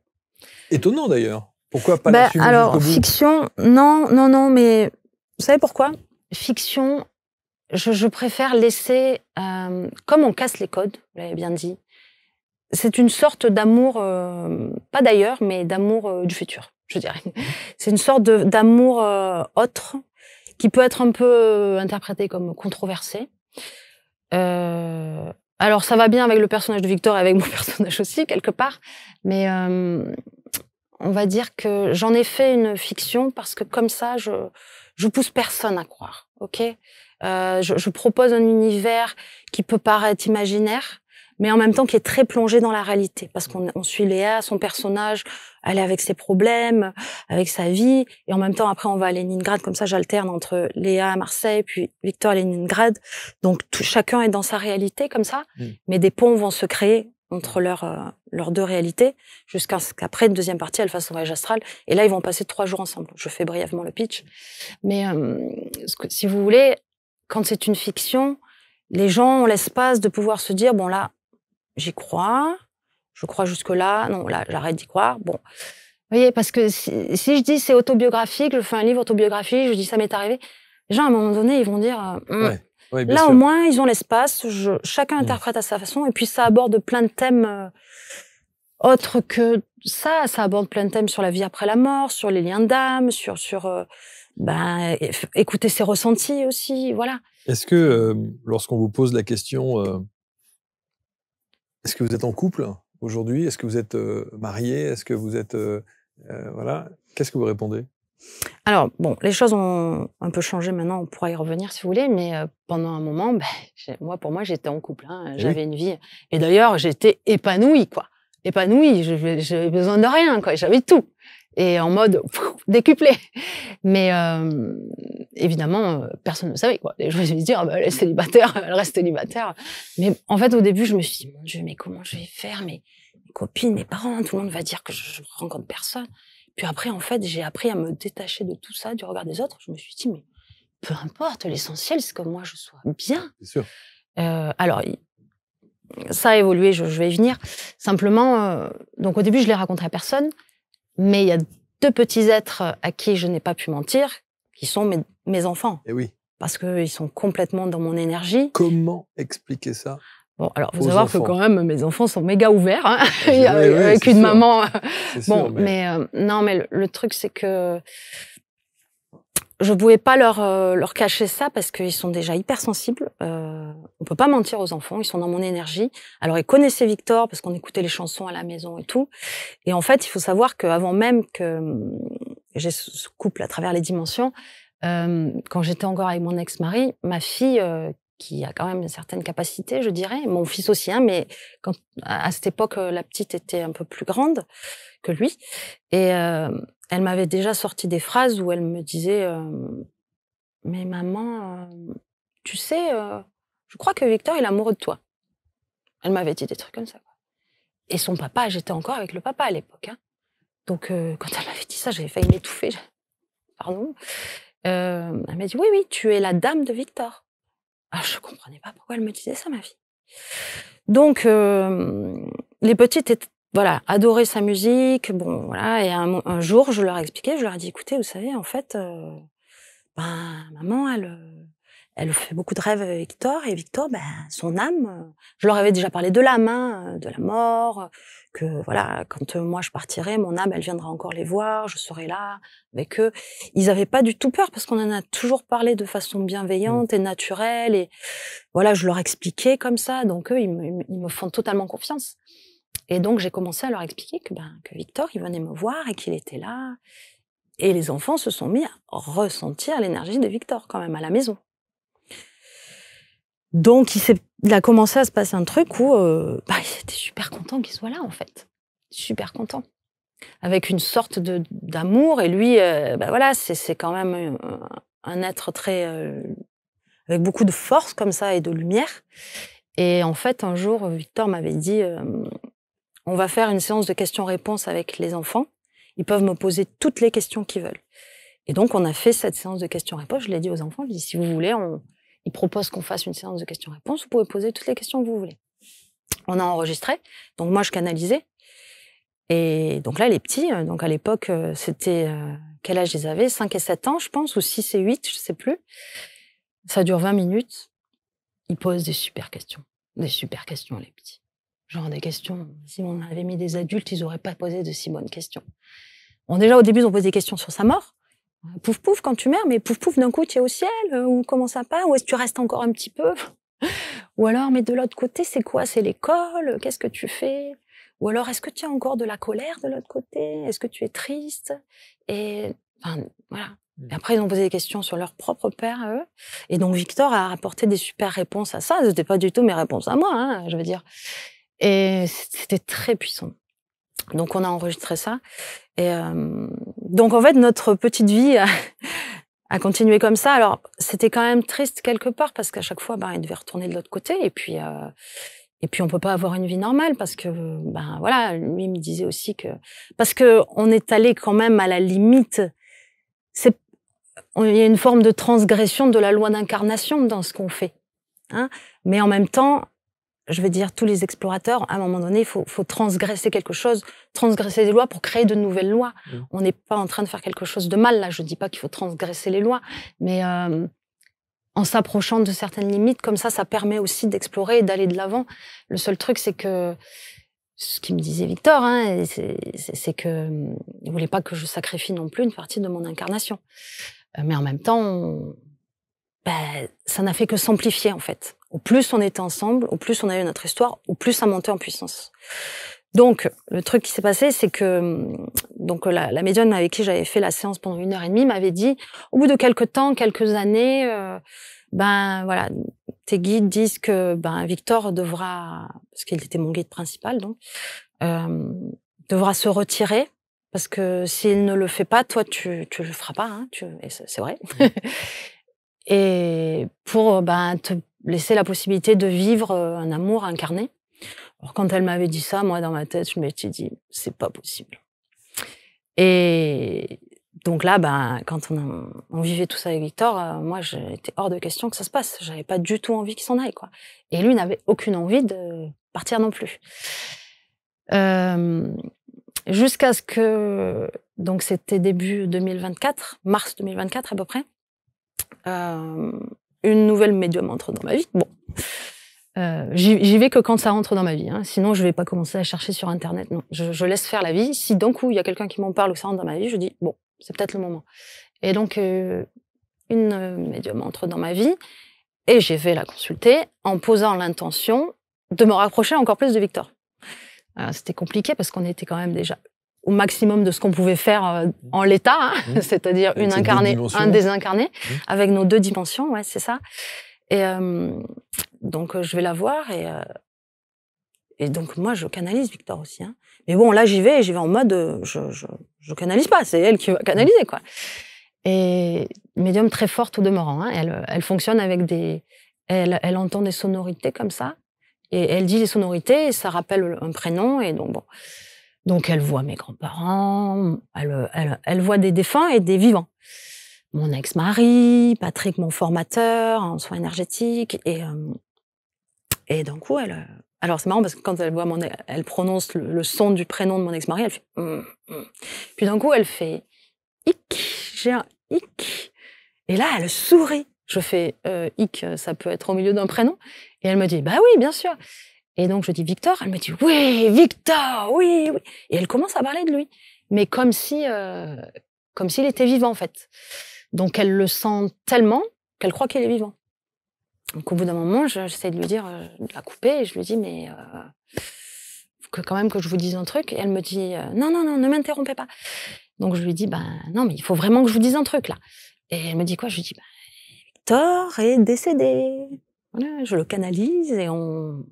Étonnant, d'ailleurs. Pourquoi pas l'assumer alors, jusqu'au bout? Fiction, non, mais vous savez pourquoi? Fiction, je préfère laisser... comme on casse les codes, vous l'avez bien dit, c'est une sorte d'amour, pas d'ailleurs, mais d'amour du futur, je dirais. C'est une sorte d'amour autre, qui peut être un peu interprété comme controversé. Alors, ça va bien avec le personnage de Victor et avec mon personnage aussi, quelque part. Mais on va dire que j'en ai fait une fiction parce que comme ça, je pousse personne à croire, ok? Je propose un univers qui peut paraître imaginaire, mais en même temps qui est très plongé dans la réalité. Parce qu'on suit Léa, son personnage, elle est avec ses problèmes, avec sa vie, et en même temps, après, on va à Leningrad, comme ça, j'alterne entre Léa à Marseille, puis Victor à Leningrad. Donc, chacun est dans sa réalité, comme ça, mais des ponts vont se créer entre leurs deux réalités, jusqu'à ce qu'après, une deuxième partie, elle fasse son voyage astral, et là, ils vont passer 3 jours ensemble. Je fais brièvement le pitch. Mais, si vous voulez, quand c'est une fiction, les gens ont l'espace de pouvoir se dire, bon là, j'y crois, je crois jusque-là, non, là, j'arrête d'y croire. Bon, vous voyez, parce que si je dis c'est autobiographique, je fais un livre autobiographique, je dis ça m'est arrivé, les gens, à un moment donné, ils vont dire, là, sûr. au moins, ils ont l'espace, chacun interprète à sa façon, et puis ça aborde plein de thèmes autres que ça aborde plein de thèmes sur la vie après la mort, sur les liens d'âme, sur écouter ses ressentis aussi, voilà. Est-ce que, lorsqu'on vous pose la question, est-ce que vous êtes en couple aujourd'hui? Est-ce que vous êtes marié? Est-ce que vous êtes... voilà. Qu'est-ce que vous répondez? Alors, bon, les choses ont un peu changé maintenant, on pourra y revenir si vous voulez, mais pendant un moment, pour moi, j'étais en couple, j'avais une vie. Et d'ailleurs, j'étais épanouie, quoi. Épanouie, j'avais besoin de rien, quoi. J'avais tout. Et en mode décuplé. Mais évidemment, personne ne savait, quoi. Les gens me disaient, elle est célibataire, elle reste célibataire. Mais en fait, au début, je me suis dit, mon Dieu, mais comment je vais faire? Mes copines, mes parents, tout le monde va dire que je rencontre personne. Puis après, en fait, j'ai appris à me détacher de tout ça, du regard des autres. Je me suis dit, mais peu importe, l'essentiel, c'est que moi, je sois bien. C'est sûr. Alors, ça a évolué, je vais y venir. Simplement, donc au début, je l'ai raconté à personne. Mais il y a 2 petits êtres à qui je n'ai pas pu mentir, qui sont mes enfants. Et oui. Parce qu'ils sont complètement dans mon énergie. Comment expliquer ça? Bon, alors, faut savoir que quand même, mes enfants sont méga ouverts, avec une sûr. maman. C'est bon, sûr, mais non, mais le truc, c'est que je pouvais pas leur cacher ça parce qu'ils sont déjà hypersensibles. On peut pas mentir aux enfants, ils sont dans mon énergie. Alors, ils connaissaient Victor parce qu'on écoutait les chansons à la maison et tout. Et en fait, il faut savoir qu'avant même que j'ai ce couple à travers les dimensions, quand j'étais encore avec mon ex-mari, ma fille, qui a quand même une certaine capacité, je dirais, mon fils aussi, mais à cette époque, la petite était un peu plus grande que lui. Et elle m'avait déjà sorti des phrases où elle me disait « Mais maman, tu sais, je crois que Victor, il est amoureux de toi. » Elle m'avait dit des trucs comme ça. Et son papa, j'étais encore avec le papa à l'époque. Hein. Donc, quand elle m'avait dit ça, j'avais failli m'étouffer. Pardon. Elle m'a dit, oui, tu es la dame de Victor. Alors, je ne comprenais pas pourquoi elle me disait ça, ma fille. Donc, les petites adoraient sa musique. Bon, voilà. Et un jour, je leur ai expliqué, je leur ai dit, écoutez, vous savez, en fait, maman, elle fait beaucoup de rêves avec Victor. Et Victor, son âme, je leur avais déjà parlé de l'âme, hein, de la mort, que voilà, quand moi je partirai, mon âme, elle viendra encore les voir, je serai là avec eux. Ils avaient pas du tout peur parce qu'on en a toujours parlé de façon bienveillante et naturelle. Et voilà, je leur expliquais comme ça. Donc eux, ils me font totalement confiance. Et donc j'ai commencé à leur expliquer que Victor, il venait me voir et qu'il était là. Et les enfants se sont mis à ressentir l'énergie de Victor quand même à la maison. Donc, il a commencé à se passer un truc où il était super content qu'il soit là, en fait. Super content. Avec une sorte d'amour. Et lui, c'est quand même un être très... avec beaucoup de force, comme ça, et de lumière. Et en fait, un jour, Victor m'avait dit, on va faire une séance de questions-réponses avec les enfants. Ils peuvent me poser toutes les questions qu'ils veulent. Et donc, on a fait cette séance de questions-réponses. Je l'ai dit aux enfants, je lui ai dit, si vous voulez, ils proposent qu'on fasse une séance de questions-réponses. Vous pouvez poser toutes les questions que vous voulez. On a enregistré. Donc, moi, je canalisais. Et donc là, les petits, donc à l'époque, c'était... quel âge ils avaient? 5 et 7 ans, je pense, ou 6 et 8, je sais plus. Ça dure 20 minutes. Ils posent des super questions. Des super questions, les petits. Genre des questions... Si on avait mis des adultes, ils n'auraient pas posé de si bonnes questions. Bon, déjà, au début, ils ont posé des questions sur sa mort. Pouf pouf, quand tu meurs, mais pouf pouf, d'un coup, tu es au ciel, ou comment ça part, ou est-ce que tu restes encore un petit peu? Ou alors, mais de l'autre côté, c'est quoi? C'est l'école? Qu'est-ce que tu fais? Ou alors, est-ce que tu as encore de la colère de l'autre côté? Est-ce que tu es triste? Et voilà. Et après, ils ont posé des questions sur leur propre père, à eux. Et donc, Victor a apporté des super réponses à ça. C'était pas du tout mes réponses à moi, hein, je veux dire. Et c'était très puissant. Donc, on a enregistré ça. Et donc, en fait, notre petite vie a continué comme ça. Alors, c'était quand même triste quelque part parce qu'à chaque fois, il devait retourner de l'autre côté. Et puis, on peut pas avoir une vie normale parce que, voilà, lui me disait aussi que... Parce que on est allé quand même à la limite. Il y a une forme de transgression de la loi d'incarnation dans ce qu'on fait. Hein, mais en même temps... Je veux dire, tous les explorateurs, à un moment donné, il faut transgresser quelque chose, transgresser des lois pour créer de nouvelles lois. On n'est pas en train de faire quelque chose de mal, là. Je ne dis pas qu'il faut transgresser les lois, mais en s'approchant de certaines limites, comme ça permet aussi d'explorer et d'aller de l'avant. Le seul truc, c'est que, ce qu'il me disait Victor, hein, c'est que il voulait pas que je sacrifie non plus une partie de mon incarnation. Mais en même temps, ça n'a fait que s'amplifier, en fait. Au plus on était ensemble, au plus on avait notre histoire, au plus ça montait en puissance. Donc, le truc qui s'est passé, c'est que la médium avec qui j'avais fait la séance pendant 1h30 m'avait dit, au bout de quelques temps, quelques années, voilà, tes guides disent que Victor devra, parce qu'il était mon guide principal, donc, devra se retirer, parce que s'il ne le fait pas, toi, tu le feras pas, hein, et c'est vrai. Et pour te laisser la possibilité de vivre un amour incarné. Alors quand elle m'avait dit ça, moi dans ma tête, je m'étais dit c'est pas possible. Et donc là, quand on vivait tout ça avec Victor, moi j'étais hors de question que ça se passe. J'avais pas du tout envie qu'il s'en aille, quoi. Et lui n'avait aucune envie de partir non plus. Jusqu'à ce que, donc c'était début 2024, mars 2024 à peu près. Une nouvelle médium entre dans ma vie. Bon, j'y vais que quand ça rentre dans ma vie. Hein. Sinon, je vais pas commencer à chercher sur Internet. Non, je laisse faire la vie. Si d'un coup il y a quelqu'un qui m'en parle ou ça rentre dans ma vie, je dis bon, c'est peut-être le moment. Et donc une médium entre dans ma vie et j'ai fait la consulter en posant l'intention de me rapprocher encore plus de Victor. C'était compliqué parce qu'on était quand même déjà au maximum de ce qu'on pouvait faire en l'état, hein, c'est-à-dire une incarnée, un désincarné, avec nos 2 dimensions, ouais, c'est ça. Et donc je vais la voir et donc moi je canalise Victor aussi. Hein. Mais bon, là j'y vais en mode je canalise pas, c'est elle qui va canaliser, quoi. Et médium très forte au demeurant, hein, elle fonctionne avec elle entend des sonorités comme ça. Et elle dit les sonorités, et ça rappelle un prénom, et donc bon. Donc elle voit mes grands-parents, elle voit des défunts et des vivants. Mon ex-mari, Patrick, mon formateur en soins énergétiques, et d'un coup, alors c'est marrant parce que quand elle voit elle prononce le son du prénom de mon ex-mari, elle fait Puis d'un coup, elle fait hic, j'ai un hic. Et là, elle sourit. Je fais hic, ça peut être au milieu d'un prénom. Et elle me dit, bah oui, bien sûr. Et donc je dis Victor, elle me dit oui, Victor, oui, oui. Et elle commence à parler de lui, mais comme s'il était vivant en fait. Donc elle le sent tellement qu'elle croit qu'il est vivant. Donc au bout d'un moment, j'essaie de lui dire, de la couper, et je lui dis mais faut quand même que je vous dise un truc. Et elle me dit non, ne m'interrompez pas. Donc je lui dis non, mais il faut vraiment que je vous dise un truc là. Et elle me dit quoi? Je lui dis Victor est décédé. Voilà, je le canalise et on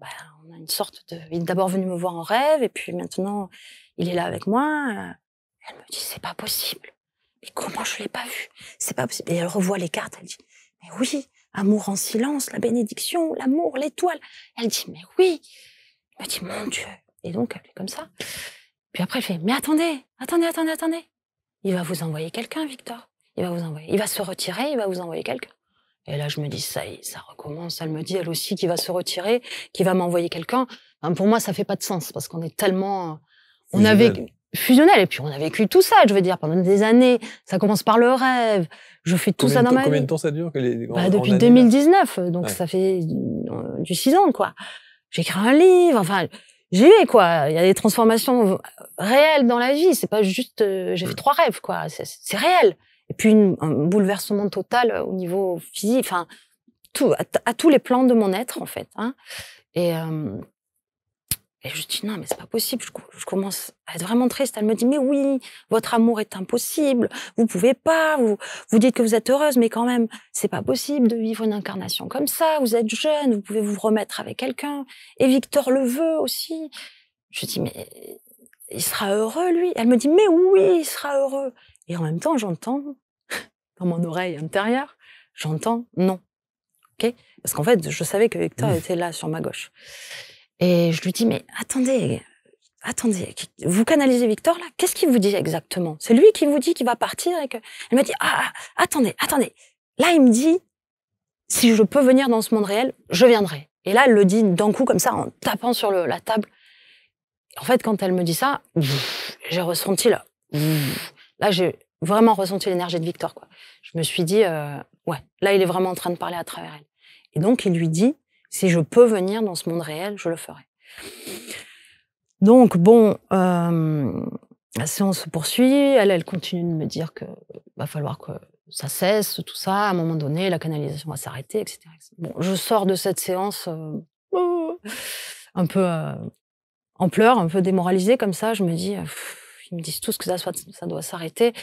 a une sorte de... Il est d'abord venu me voir en rêve, et puis maintenant, il est là avec moi. Elle me dit, c'est pas possible. Mais comment je l'ai pas vu? C'est pas possible. Et elle revoit les cartes, elle dit, mais oui, amour en silence, la bénédiction, l'amour, l'étoile. Elle dit, mais oui. Elle me dit, mon Dieu. Et donc, elle est comme ça. Puis après, elle fait, mais attendez. Il va vous envoyer quelqu'un, Victor. Il va se retirer, il va vous envoyer quelqu'un. Et là, je me dis, ça y est, ça recommence. Elle me dit, elle aussi, qu'il va se retirer, qu'il va m'envoyer quelqu'un. Enfin, pour moi, ça fait pas de sens, parce qu'on est tellement... Fusionnel. Et puis, on a vécu tout ça, je veux dire, pendant des années. Ça commence par le rêve. Je fais tout ça dans ma vie. Combien de temps ça dure? Depuis 2019. Donc, ouais. Ça fait du 6 ans, quoi. J'ai écrit un livre. Enfin, j'ai eu, quoi. Il y a des transformations réelles dans la vie. C'est pas juste... j'ai fait 3 rêves, quoi. C'est réel. Et puis un bouleversement total au niveau physique, enfin à tous les plans de mon être en fait. Hein. Et je dis non mais c'est pas possible. Je commence à être vraiment triste. Elle me dit mais oui, votre amour est impossible. Vous pouvez pas. Vous dites que vous êtes heureuse, mais quand même c'est pas possible de vivre une incarnation comme ça. Vous êtes jeune, vous pouvez vous remettre avec quelqu'un. Et Victor le veut aussi. Je dis mais il sera heureux lui. Elle me dit mais oui, il sera heureux. Et en même temps, j'entends, dans mon oreille intérieure, j'entends non. Okay? Parce qu'en fait, je savais que Victor était là, sur ma gauche. Et je lui dis, mais attendez, vous canalisez Victor, là? Qu'est-ce qu'il vous dit exactement? C'est lui qui vous dit qu'il va partir et que... Elle me dit, attendez. Là, il me dit, si je peux venir dans ce monde réel, je viendrai. Et là, elle le dit d'un coup, comme ça, en tapant sur la table. En fait, quand elle me dit ça, j'ai ressenti là... Là, j'ai vraiment ressenti l'énergie de Victor, quoi. Je me suis dit, ouais, là, il est vraiment en train de parler à travers elle. Et donc, il lui dit, si je peux venir dans ce monde réel, je le ferai. Donc, bon, la séance se poursuit. Elle continue de me dire que va falloir que ça cesse, tout ça. À un moment donné, la canalisation va s'arrêter, etc. Bon, je sors de cette séance un peu en pleurs, un peu démoralisée, comme ça. Je me dis... ils me disent tous que ça doit s'arrêter.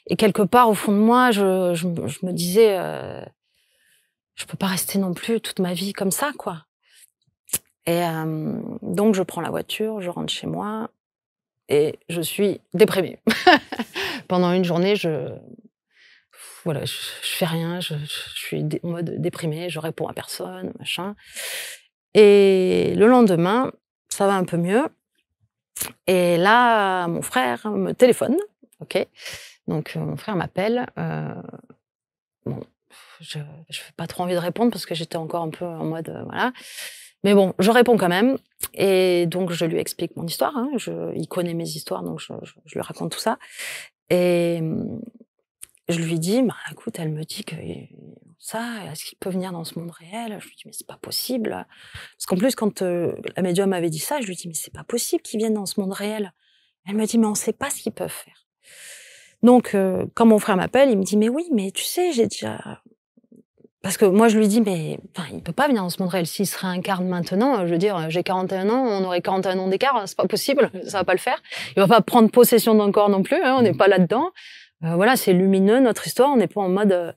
Et quelque part, au fond de moi, je me disais, je peux pas rester non plus toute ma vie comme ça, quoi. Et donc, je prends la voiture, je rentre chez moi, et je suis déprimée. Pendant une journée, je fais rien, je suis en mode déprimée, je réponds à personne, machin. Et le lendemain, ça va un peu mieux. Et là, mon frère me téléphone, ok. Donc mon frère m'appelle. Bon, je n'ai pas trop envie de répondre parce que j'étais encore un peu en mode voilà. Mais bon, je réponds quand même. Et donc je lui explique mon histoire. Hein. Il connaît mes histoires, donc je lui raconte tout ça. Et je lui dis, bah écoute, elle me dit que ça, est-ce qu'il peut venir dans ce monde réel? Je lui dis, mais c'est pas possible. Parce qu'en plus, quand la médium m'avait dit ça, je lui dis, mais c'est pas possible qu'il vienne dans ce monde réel. Elle me dit, mais on sait pas ce qu'ils peuvent faire. Donc, quand mon frère m'appelle, il me dit, mais oui, mais tu sais, j'ai déjà... Parce que moi, je lui dis, mais il peut pas venir dans ce monde réel. S'il se réincarne maintenant, je veux dire, j'ai 41 ans, on aurait 41 ans d'écart, c'est pas possible, ça va pas le faire. Il va pas prendre possession d'un corps non plus, hein, on n'est pas là-dedans. Voilà, c'est lumineux, notre histoire, on n'est pas en mode...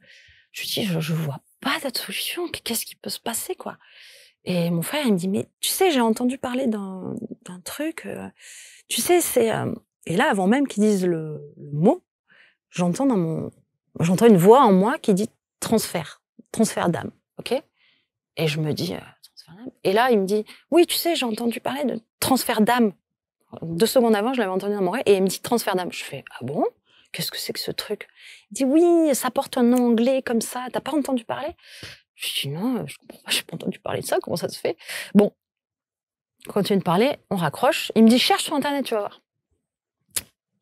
je lui dis, je vois pas d'autre solution, qu'est-ce qui peut se passer, quoi. Et mon frère, il me dit, mais tu sais, j'ai entendu parler d'un truc, tu sais, c'est... Et là, avant même qu'ils disent le mot, j'entends une voix en moi qui dit transfert d'âme, ok? Et je me dis, transfert d'âme. Et là, il me dit, oui, tu sais, j'ai entendu parler de transfert d'âme. 2 secondes avant, je l'avais entendu dans mon rêve, et il me dit transfert d'âme. Je fais, ah bon? Qu'est-ce que c'est que ce truc? Il dit, oui, ça porte un nom anglais comme ça. T'as pas entendu parler? Je dis, non, je comprends pas, j'ai pas entendu parler de ça. Comment ça se fait? Bon, on continue de parler, on raccroche. Il me dit, cherche sur Internet, tu vas voir.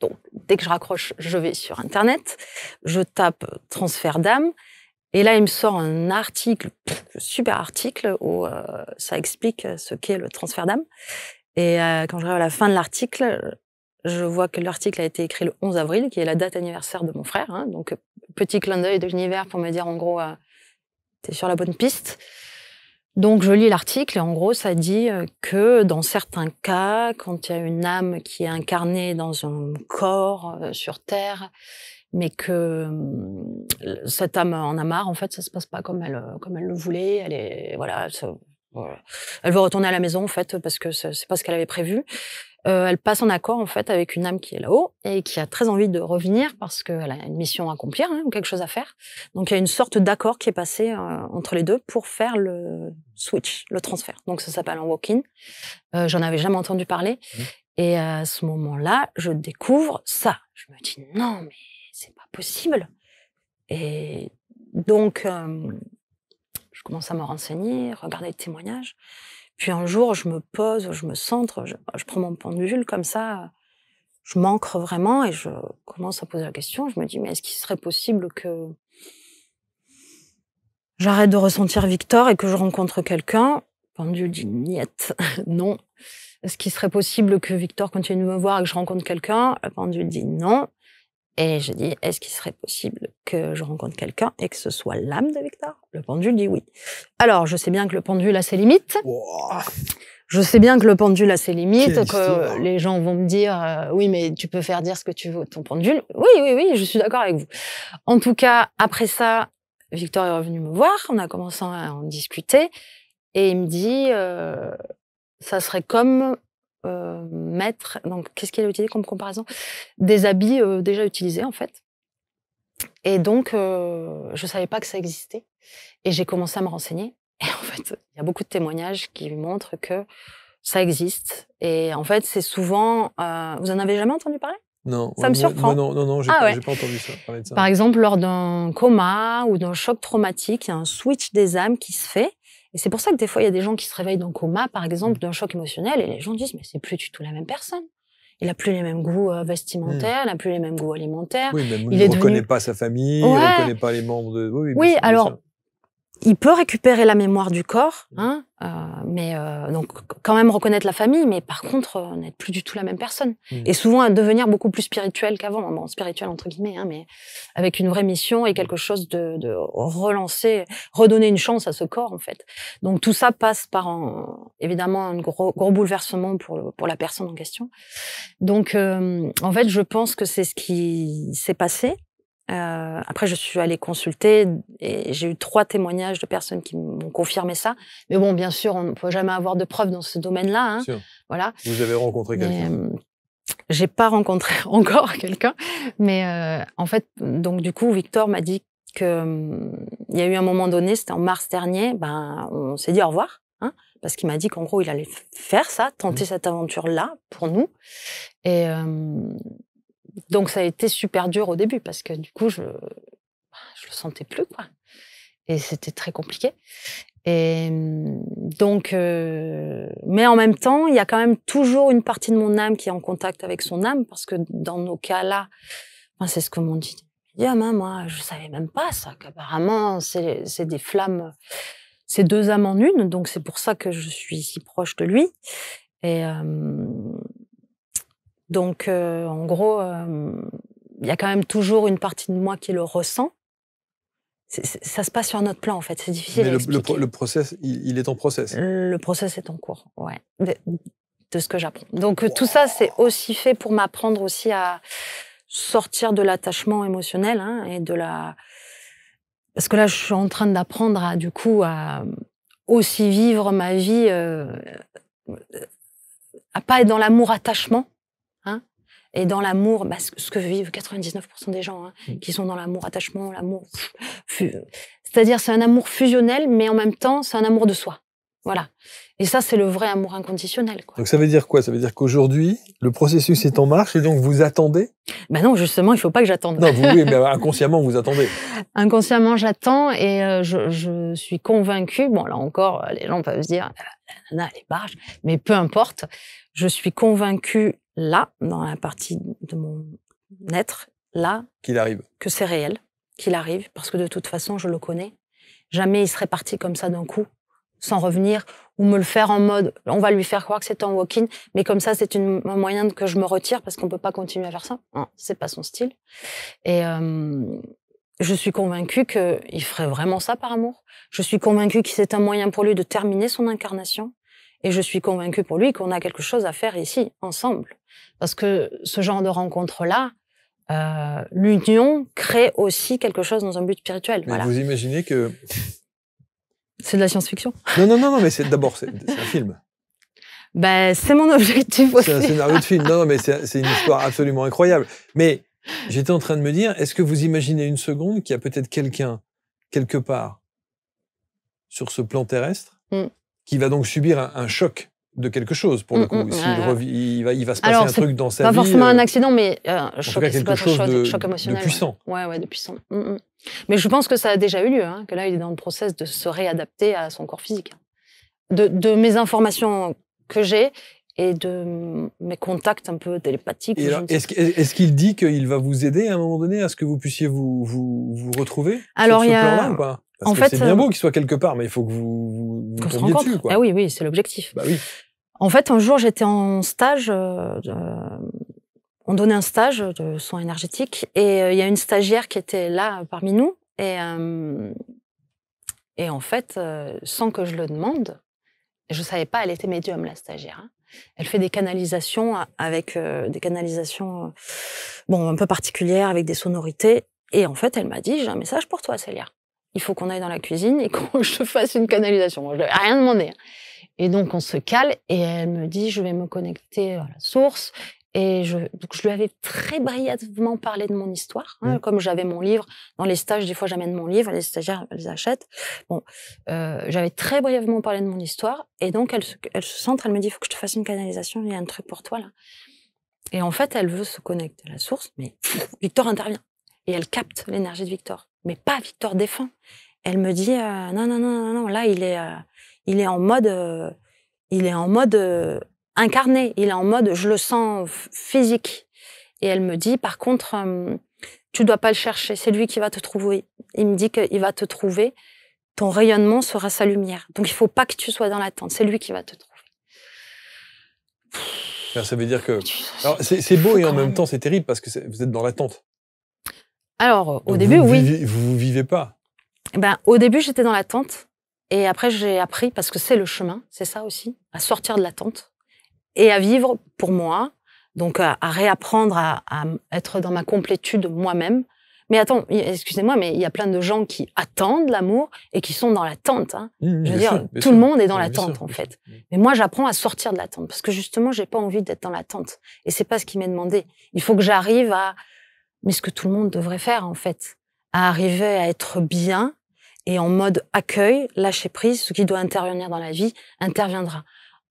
Donc, dès que je raccroche, je vais sur Internet, je tape transfert d'âme, et là, il me sort un article, super article, où ça explique ce qu'est le transfert d'âme. Et quand je regarde à la fin de l'article, je vois que l'article a été écrit le 11 avril, qui est la date anniversaire de mon frère. Hein, donc, petit clin d'œil de l'univers pour me dire, en gros, t'es sur la bonne piste. Donc, je lis l'article et en gros, ça dit que dans certains cas, quand il y a une âme qui est incarnée dans un corps sur Terre, mais que cette âme en a marre, en fait, ça se passe pas comme elle le voulait. Elle est, voilà, elle veut retourner à la maison, en fait, parce que c'est pas ce qu'elle avait prévu. Elle passe en accord, en fait, avec une âme qui est là-haut et qui a très envie de revenir parce qu'elle a une mission à accomplir, hein, ou quelque chose à faire. Donc, il y a une sorte d'accord qui est passé entre les deux pour faire le switch, le transfert. Donc, ça s'appelle un walk-in. J'en avais jamais entendu parler. Et à ce moment-là, je découvre ça. Je me dis, non, mais c'est pas possible. Et donc, je commence à me renseigner, regarder les témoignages. Puis un jour, je me pose, je me centre, je prends mon pendule comme ça, je m'ancre vraiment et je commence à poser la question. Je me dis, mais est-ce qu'il serait possible que j'arrête de ressentir Victor et que je rencontre quelqu'un? Le pendule dit, niet, non. Est-ce qu'il serait possible que Victor continue de me voir et que je rencontre quelqu'un? Le pendule dit non. Et je dis, est-ce qu'il serait possible que je rencontre quelqu'un et que ce soit l'âme de Victor? Le pendule dit oui. Alors, je sais bien que le pendule a ses limites. Wow. Je sais bien que le pendule a ses limites, que les gens vont me dire, oui, mais tu peux faire dire ce que tu veux, ton pendule. Oui, je suis d'accord avec vous. En tout cas, après ça, Victor est revenu me voir, on a commencé à en discuter, et il me dit, ça serait comme mettre, donc qu'est-ce qu'il a utilisé comme comparaison? Des habits déjà utilisés, en fait. Et donc, je savais pas que ça existait. Et j'ai commencé à me renseigner. Et en fait, il y a beaucoup de témoignages qui montrent que ça existe. Et en fait, c'est souvent... vous en avez jamais entendu parler? Non. Ça me surprend. Non, j'ai pas entendu ça, parler de ça. Par exemple, lors d'un coma ou d'un choc traumatique, il y a un switch des âmes qui se fait. Et c'est pour ça que des fois, il y a des gens qui se réveillent d'un coma, par exemple, d'un choc émotionnel, et les gens disent, mais c'est plus du tout la même personne. Il a plus les mêmes goûts vestimentaires, il a plus les mêmes goûts alimentaires. Oui, même il ne reconnaît pas sa famille, il ne reconnaît pas les membres de... Oui, alors, il peut récupérer la mémoire du corps, hein, mais donc quand même reconnaître la famille, mais par contre, n'être plus du tout la même personne. Et souvent, devenir beaucoup plus spirituel qu'avant. Bon, spirituel entre guillemets, hein, mais avec une vraie mission et quelque chose de relancer, redonner une chance à ce corps, en fait. Donc tout ça passe par évidemment un gros bouleversement pour la personne en question. Donc en fait, je pense que c'est ce qui s'est passé. Après, je suis allée consulter et j'ai eu 3 témoignages de personnes qui m'ont confirmé ça. Mais bon, bien sûr, on ne peut jamais avoir de preuves dans ce domaine-là. Hein. Sûr. Voilà. Vous avez rencontré quelqu'un? J'ai pas rencontré encore quelqu'un, mais en fait, donc du coup, Victor m'a dit que il y a eu un moment donné, c'était en mars dernier, on s'est dit au revoir, hein, parce qu'il m'a dit qu'en gros, il allait faire ça, tenter cette aventure-là pour nous. Et donc, ça a été super dur au début parce que du coup, je le sentais plus, quoi. Et c'était très compliqué. Et donc, mais en même temps, il y a quand même toujours une partie de mon âme qui est en contact avec son âme parce que dans nos cas-là, c'est ce que m'ont dit. Moi, je savais même pas ça, qu'apparemment, c'est des flammes, c'est 2 âmes en une. Donc, c'est pour ça que je suis si proche de lui. Et donc, en gros, il y a quand même toujours une partie de moi qui le ressent. Ça se passe sur un autre plan, en fait. C'est difficile à expliquer. Le process, il est en process. Le process est en cours, ouais. De ce que j'apprends. Donc, tout ça, c'est aussi fait pour m'apprendre aussi à sortir de l'attachement émotionnel, hein, et parce que là, je suis en train d'apprendre à aussi vivre ma vie, à pas être dans l'amour-attachement, hein, et dans l'amour, ce que vivent 99% des gens, hein, qui sont dans l'amour-attachement, l'amour... C'est-à-dire, c'est un amour fusionnel, mais en même temps, c'est un amour de soi. Voilà. Et ça, c'est le vrai amour inconditionnel, quoi. Donc ça veut dire quoi? Ça veut dire qu'aujourd'hui, le processus est en marche et donc vous attendez? Ben non, justement, il faut pas que j'attende. Non, oui, mais inconsciemment, vous attendez. Inconsciemment, j'attends et je suis convaincue. Bon, là encore, les gens peuvent se dire, la nana, elle est barge. Mais peu importe. Je suis convaincue, là, dans la partie de mon être, là, qu'il arrive. Que c'est réel, qu'il arrive, parce que de toute façon, je le connais. Jamais il serait parti comme ça d'un coup, sans revenir, ou me le faire en mode, on va lui faire croire que c'est un walk-in, mais comme ça, c'est un moyen que je me retire, parce qu'on peut pas continuer à faire ça. Non, c'est pas son style. Et je suis convaincue qu'il ferait vraiment ça par amour. Je suis convaincue que c'est un moyen pour lui de terminer son incarnation. Et je suis convaincue pour lui qu'on a quelque chose à faire ici, ensemble. Parce que ce genre de rencontre-là, l'union crée aussi quelque chose dans un but spirituel. Mais voilà. vous imaginez que... C'est de la science-fiction. Non, mais d'abord, c'est un film. Ben, c'est mon objectif aussi. C'est un scénario de film. Non, mais c'est une histoire absolument incroyable. Mais j'étais en train de me dire, est-ce que vous imaginez une seconde qu'il y a peut-être quelqu'un, quelque part, sur ce plan terrestre, qui va donc subir un choc de quelque chose, pour le coup. Il va se passer un truc dans sa vie. Pas forcément un accident, mais choc, quelque chose choc émotionnel. De puissant. Ouais, de puissant. Mais je pense que ça a déjà eu lieu, hein, que là, il est dans le process de se réadapter à son corps physique. De mes informations que j'ai et de mes contacts un peu télépathiques. Est-ce qu'il dit qu'il va vous aider à un moment donné à ce que vous puissiez vous retrouver alors, sur ce plan-là ou pas? Parce que c'est bien beau qu'il soit quelque part, mais il faut que vous tombiez dessus, quoi. Ah oui, c'est l'objectif. Bah oui. En fait, un jour, j'étais en stage, on donnait un stage de soins énergétiques, et il y a une stagiaire qui était là parmi nous, et en fait, sans que je le demande, je savais pas, elle était médium, la stagiaire. Hein. Elle fait des canalisations avec des canalisations, un peu particulières, avec des sonorités, et en fait, elle m'a dit, j'ai un message pour toi, Célia. Il faut qu'on aille dans la cuisine et que je te fasse une canalisation. Moi, je lui ai rien demandé. Et donc, on se cale et elle me dit, je vais me connecter à la source. Et donc, je lui avais très brièvement parlé de mon histoire. Hein, comme j'avais mon livre. Dans les stages, des fois, j'amène mon livre, les stagiaires les achètent. J'avais très brièvement parlé de mon histoire. Et donc, elle se centre, elle me dit, il faut que je te fasse une canalisation, il y a un truc pour toi, là. Et en fait, elle veut se connecter à la source, mais Victor intervient. Et elle capte l'énergie de Victor. Mais pas Victor défunt. Elle me dit non, là il est en mode incarné, il est en mode je le sens physique. Et elle me dit par contre tu dois pas le chercher, c'est lui qui va te trouver. Il me dit qu'il va te trouver, ton rayonnement sera sa lumière. Donc il faut pas que tu sois dans l'attente, c'est lui qui va te trouver. Alors, ça veut dire que alors c'est beau et en même temps c'est terrible parce que vous êtes dans l'attente. Alors, au début, oui. Vous vivez pas. Au début, j'étais dans l'attente. Et après, j'ai appris, parce que c'est le chemin, c'est ça aussi, à sortir de l'attente. Et à vivre pour moi. Donc, à réapprendre à être dans ma complétude moi-même. Mais attends, excusez-moi, mais il y a plein de gens qui attendent l'amour et qui sont dans l'attente. Hein. Je veux dire, tout le monde est dans l'attente, en fait. Mais moi, j'apprends à sortir de l'attente. Parce que justement, j'ai pas envie d'être dans l'attente. Et c'est pas ce qui m'est demandé. Il faut que j'arrive à... Mais ce que tout le monde devrait faire, en fait, à arriver à être bien et en mode accueil, lâcher prise, ce qui doit intervenir dans la vie, interviendra.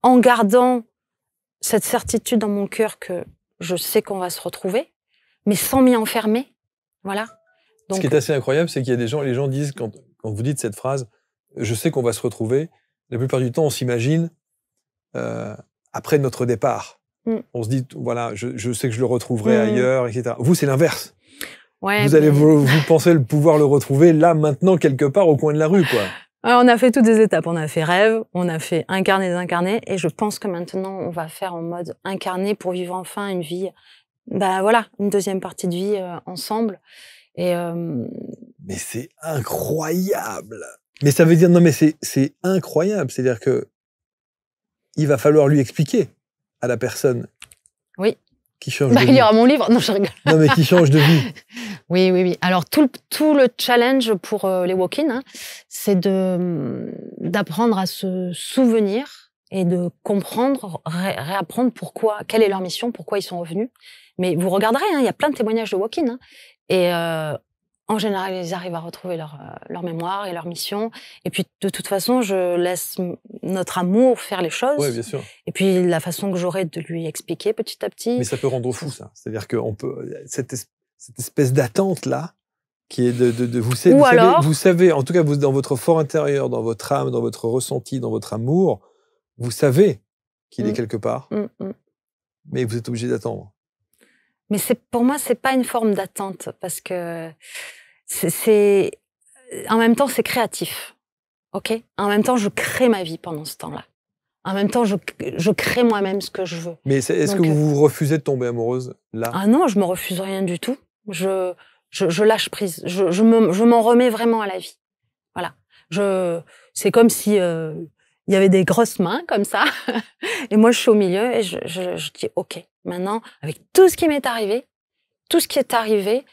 En gardant cette certitude dans mon cœur que je sais qu'on va se retrouver, mais sans m'y enfermer. Voilà. Donc, ce qui est assez incroyable, c'est qu'il y a des gens, les gens disent, quand vous dites cette phrase, je sais qu'on va se retrouver, la plupart du temps, on s'imagine après notre départ. On se dit, voilà, je sais que je le retrouverai ailleurs, etc. Vous, c'est l'inverse. Ouais, vous allez vous pensez pouvoir le retrouver là, maintenant, quelque part, au coin de la rue, quoi. On a fait toutes les étapes. On a fait rêve, on a fait incarner, désincarner, et je pense que maintenant, on va faire en mode incarné pour vivre enfin une vie, une deuxième partie de vie ensemble. Et Mais c'est incroyable. Mais ça veut dire, non, mais c'est incroyable. C'est-à-dire que il va falloir lui expliquer à la personne. Oui. Qui change de vie. Il y aura mon livre. Non, je rigole. Non, mais qui change de vie. Oui. Alors, tout le challenge pour les walk-in, hein, c'est d'apprendre à se souvenir et de comprendre, réapprendre quelle est leur mission, pourquoi ils sont revenus. Mais vous regarderez, hein, il y a plein de témoignages de walk-in. Hein, et en général, ils arrivent à retrouver leur mémoire et leur mission. Et puis, de toute façon, je laisse notre amour faire les choses. Oui, bien sûr. Et puis, la façon que j'aurai de lui expliquer petit à petit. Mais ça peut rendre fou, ça. C'est-à-dire qu'on peut... Cette espèce d'attente-là, qui est vous savez, en tout cas, vous, dans votre fort intérieur, dans votre âme, dans votre ressenti, dans votre amour, vous savez qu'il est quelque part, mais vous êtes obligé d'attendre. Mais pour moi, c'est pas une forme d'attente, parce que en même temps, c'est créatif. Ok. En même temps, je crée ma vie pendant ce temps-là. En même temps, je crée moi-même ce que je veux. Mais est-ce que vous refusez de tomber amoureuse là? Ah non, je me refuse rien du tout. Je lâche prise. Je m'en remets vraiment à la vie. Voilà. C'est comme si il y avait des grosses mains comme ça, et moi je suis au milieu et je dis ok. Maintenant, avec tout ce qui m'est arrivé, tout ce qui est arrivé.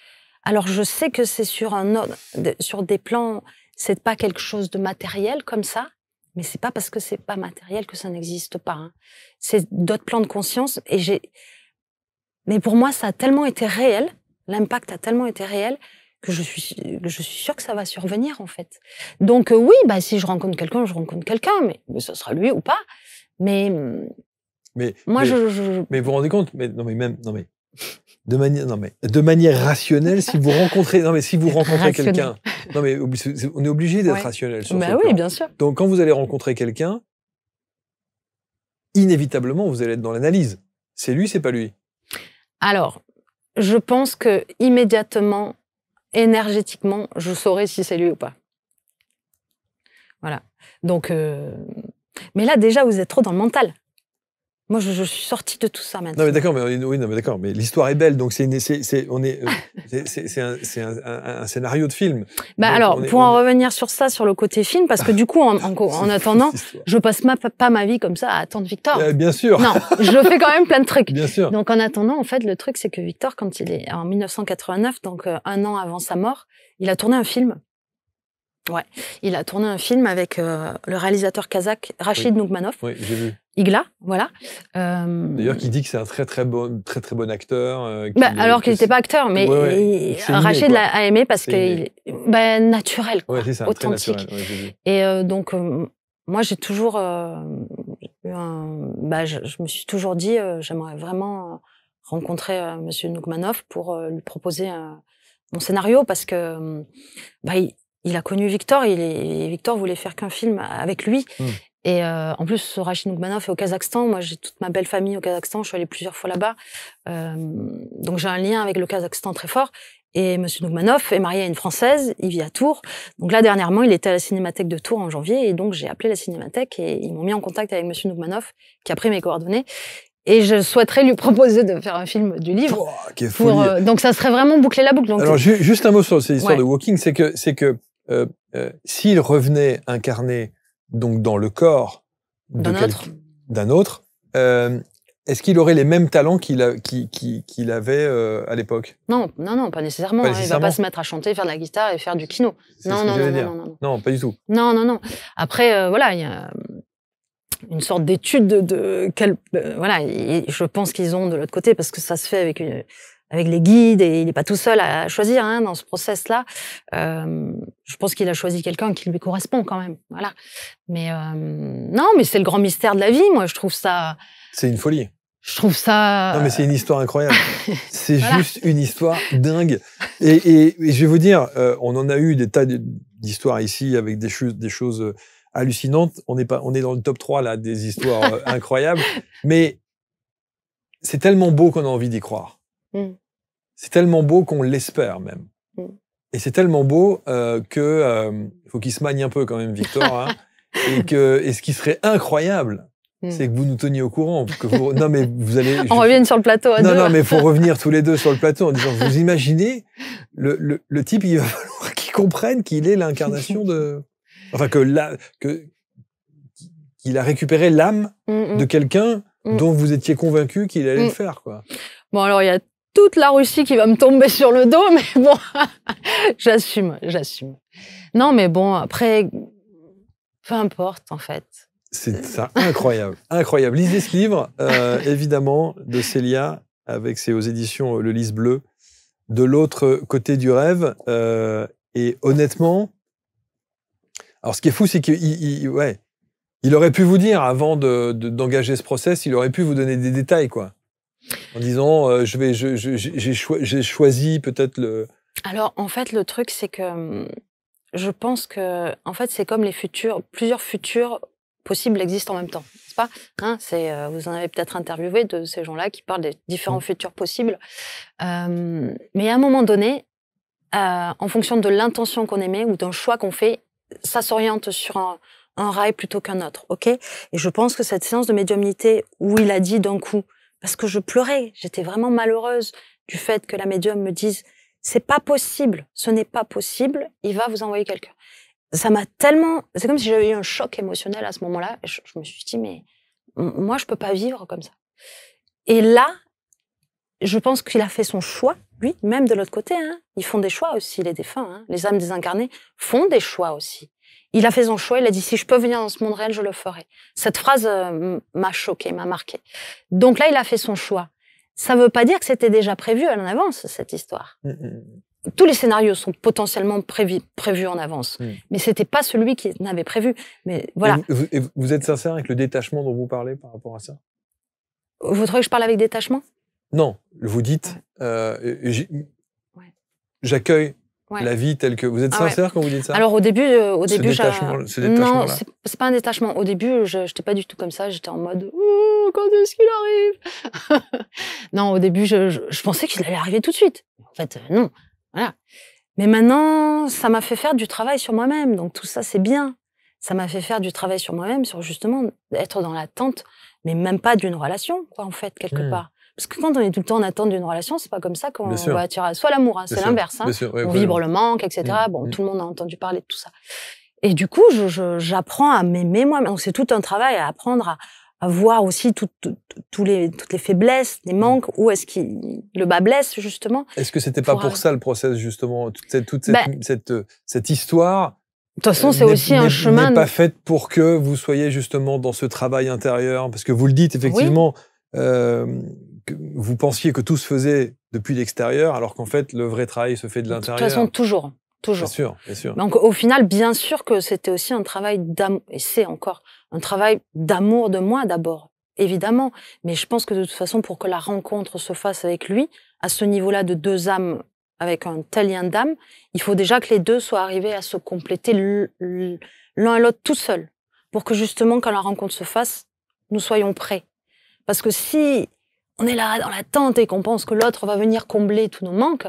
Alors, je sais que c'est sur des plans, c'est pas quelque chose de matériel comme ça, mais c'est pas parce que c'est pas matériel que ça n'existe pas. Hein. C'est d'autres plans de conscience mais pour moi, ça a tellement été réel, l'impact a tellement été réel que je suis sûre que ça va survenir, en fait. Donc, oui, si je rencontre quelqu'un, je rencontre quelqu'un, mais ce sera lui ou pas. Mais moi, mais vous vous rendez compte, de manière rationnelle, si vous rencontrez quelqu'un, on est obligé d'être rationnel sur ce plan. Oui, bien sûr. Donc quand vous allez rencontrer quelqu'un, inévitablement vous allez être dans l'analyse. C'est lui, c'est pas lui. Alors, je pense que immédiatement, énergétiquement, je saurai si c'est lui ou pas. Voilà. Donc, mais là déjà, vous êtes trop dans le mental. Moi, je suis sortie de tout ça maintenant. Non, mais d'accord, mais l'histoire est belle, donc c'est un scénario de film. Pour en revenir sur ça, sur le côté film, parce que du coup, en attendant, je passe pas ma vie comme ça à attendre Victor. Bien sûr. Non, je fais quand même plein de trucs. Bien sûr. Donc, en attendant, en fait, le truc, c'est que Victor, quand il est en 1989, donc 1 an avant sa mort, il a tourné un film. Ouais, il a tourné un film avec le réalisateur kazakh Rachid Nougmanov. Oui, j'ai vu. Igla, voilà. D'ailleurs, qui dit que c'est un très bon acteur. Alors qu'il n'était pas acteur, mais Rachid l'a aimé parce qu'il est naturel, quoi, c'est ça, authentique. Très naturel, j'ai vu. Et donc, moi, j'ai toujours je me suis toujours dit, j'aimerais vraiment rencontrer Monsieur Nougmanov pour lui proposer mon scénario, parce que il a connu Victor, et Victor voulait faire qu'un film avec lui. Et en plus, Rachid Nougmanov est au Kazakhstan. Moi, j'ai toute ma belle famille au Kazakhstan. Je suis allée plusieurs fois là-bas. Donc, j'ai un lien avec le Kazakhstan très fort. Et Monsieur Nougmanov est marié à une Française. Il vit à Tours. Donc là, dernièrement, il était à la Cinémathèque de Tours en janvier. Et donc, j'ai appelé la Cinémathèque et ils m'ont mis en contact avec Monsieur Nougmanov, qui a pris mes coordonnées. Et je souhaiterais lui proposer de faire un film du livre. Oh, quelle folie. Donc, ça serait vraiment boucler la boucle. Donc, alors, juste un mot sur cette histoire de Walking. C'est que s'il revenait incarné donc dans le corps d'un autre, est-ce qu'il aurait les mêmes talents qu'il avait à l'époque? Non, pas nécessairement. Il va pas se mettre à chanter, faire de la guitare et faire du kino. Non, pas du tout. Non. Après, il y a une sorte d'étude je pense qu'ils ont de l'autre côté, parce que ça se fait avec les guides, et il n'est pas tout seul à choisir dans ce process-là. Je pense qu'il a choisi quelqu'un qui lui correspond quand même. Voilà. Mais non, mais c'est le grand mystère de la vie. Moi, je trouve ça. C'est une folie. Je trouve ça. Non, mais c'est une histoire incroyable. C'est juste une histoire dingue. Et je vais vous dire, on en a eu des tas d'histoires ici avec des choses hallucinantes. On est dans le top 3 là des histoires incroyables. Mais c'est tellement beau qu'on a envie d'y croire. C'est tellement beau qu'on l'espère même. Et c'est tellement beau que faut qu'il se magne un peu quand même, Victor. Hein, et ce qui serait incroyable, c'est que vous nous teniez au courant. Non, mais vous allez. On revient sur le plateau à deux. Non, mais il faut revenir tous les deux sur le plateau en disant, vous imaginez, le type, il va falloir qu'il comprenne qu'il est l'incarnation de. Enfin, qu'il a récupéré l'âme de quelqu'un dont vous étiez convaincu qu'il allait le faire, quoi. Bon, alors, il y a toute la Russie qui va me tomber sur le dos, mais bon, j'assume. Non, mais bon, après, peu importe, en fait. C'est ça, incroyable. Lisez ce livre, évidemment, de Célia, avec aux éditions Le Lys Bleu. de l'autre côté du rêve. Et honnêtement, alors ce qui est fou, c'est qu'il aurait pu vous dire, avant d'engager ce process, il aurait pu vous donner des détails, quoi. En disant, j'ai choisi peut-être le... Alors, en fait, le truc, c'est que je pense que, en fait, c'est comme plusieurs futurs possibles existent en même temps, n'est-ce pas, hein, vous en avez peut-être interviewé de ces gens-là qui parlent des différents futurs possibles. Mais à un moment donné, en fonction de l'intention qu'on émet ou d'un choix qu'on fait, ça s'oriente sur un rail plutôt qu'un autre, ok? Et je pense que cette séance de médiumnité où il a dit d'un coup, parce que je pleurais, j'étais vraiment malheureuse du fait que la médium me dise « c'est pas possible, ce n'est pas possible, il va vous envoyer quelqu'un ». Ça m'a tellement... C'est comme si j'avais eu un choc émotionnel à ce moment-là. Et je me suis dit, mais moi, je peux pas vivre comme ça. Et là, je pense qu'il a fait son choix, lui, même de l'autre côté. Hein. Ils font des choix aussi, les défunts. Hein. Les âmes désincarnées font des choix aussi. Il a fait son choix, il a dit, si je peux venir dans ce monde réel, je le ferai. Cette phrase m'a choquée, m'a marquée. Donc là, il a fait son choix. Ça veut pas dire que c'était déjà prévu en avance, cette histoire. Tous les scénarios sont potentiellement prévus en avance. Mais c'était pas celui qui n'avait prévu. Mais voilà. Et vous êtes sincère avec le détachement dont vous parlez par rapport à ça? Vous trouvez que je parle avec détachement? Non. Vous dites, j'accueille la vie telle que... Vous êtes sincère quand vous dites ça? Alors au début, ce détachement-là. Non, c'est pas un détachement. Au début, j'étais pas du tout comme ça. J'étais en mode, oh, quand est-ce qu'il arrive? Non, au début, je pensais qu'il allait arriver tout de suite. En fait, non. Voilà. Mais maintenant, ça m'a fait faire du travail sur moi-même. Donc tout ça, c'est bien. Ça m'a fait faire du travail sur moi-même, sur justement être dans l'attente, mais même pas d'une relation, quoi, en fait, quelque part. Parce que quand on est tout le temps en attente d'une relation, c'est pas comme ça qu'on va attirer soit l'amour, hein, c'est l'inverse. Hein. On vibre le manque, etc. Bon, tout le monde a entendu parler de tout ça. Et du coup, j'apprends à m'aimer moi. Donc c'est tout un travail à apprendre à voir aussi toutes les faiblesses, les manques, où est-ce le bas blesse, justement. Est-ce que c'était pas pour ça le process, justement, cette histoire? De toute façon, c'est aussi un chemin... n'est pas faite pour que vous soyez justement dans ce travail intérieur, parce que vous le dites, effectivement, que vous pensiez que tout se faisait depuis l'extérieur, alors qu'en fait, le vrai travail se fait de l'intérieur. De toute façon, toujours. Bien sûr, bien sûr. Donc, au final, bien sûr que c'était aussi un travail d'amour, et c'est encore un travail d'amour de moi d'abord, évidemment. Mais je pense que de toute façon, pour que la rencontre se fasse avec lui, à ce niveau-là de deux âmes, avec un tel lien d'âme, il faut déjà que les deux soient arrivés à se compléter l'un et l'autre tout seuls, pour que justement, quand la rencontre se fasse, nous soyons prêts. Parce que si on est là dans l'attente et qu'on pense que l'autre va venir combler tous nos manques,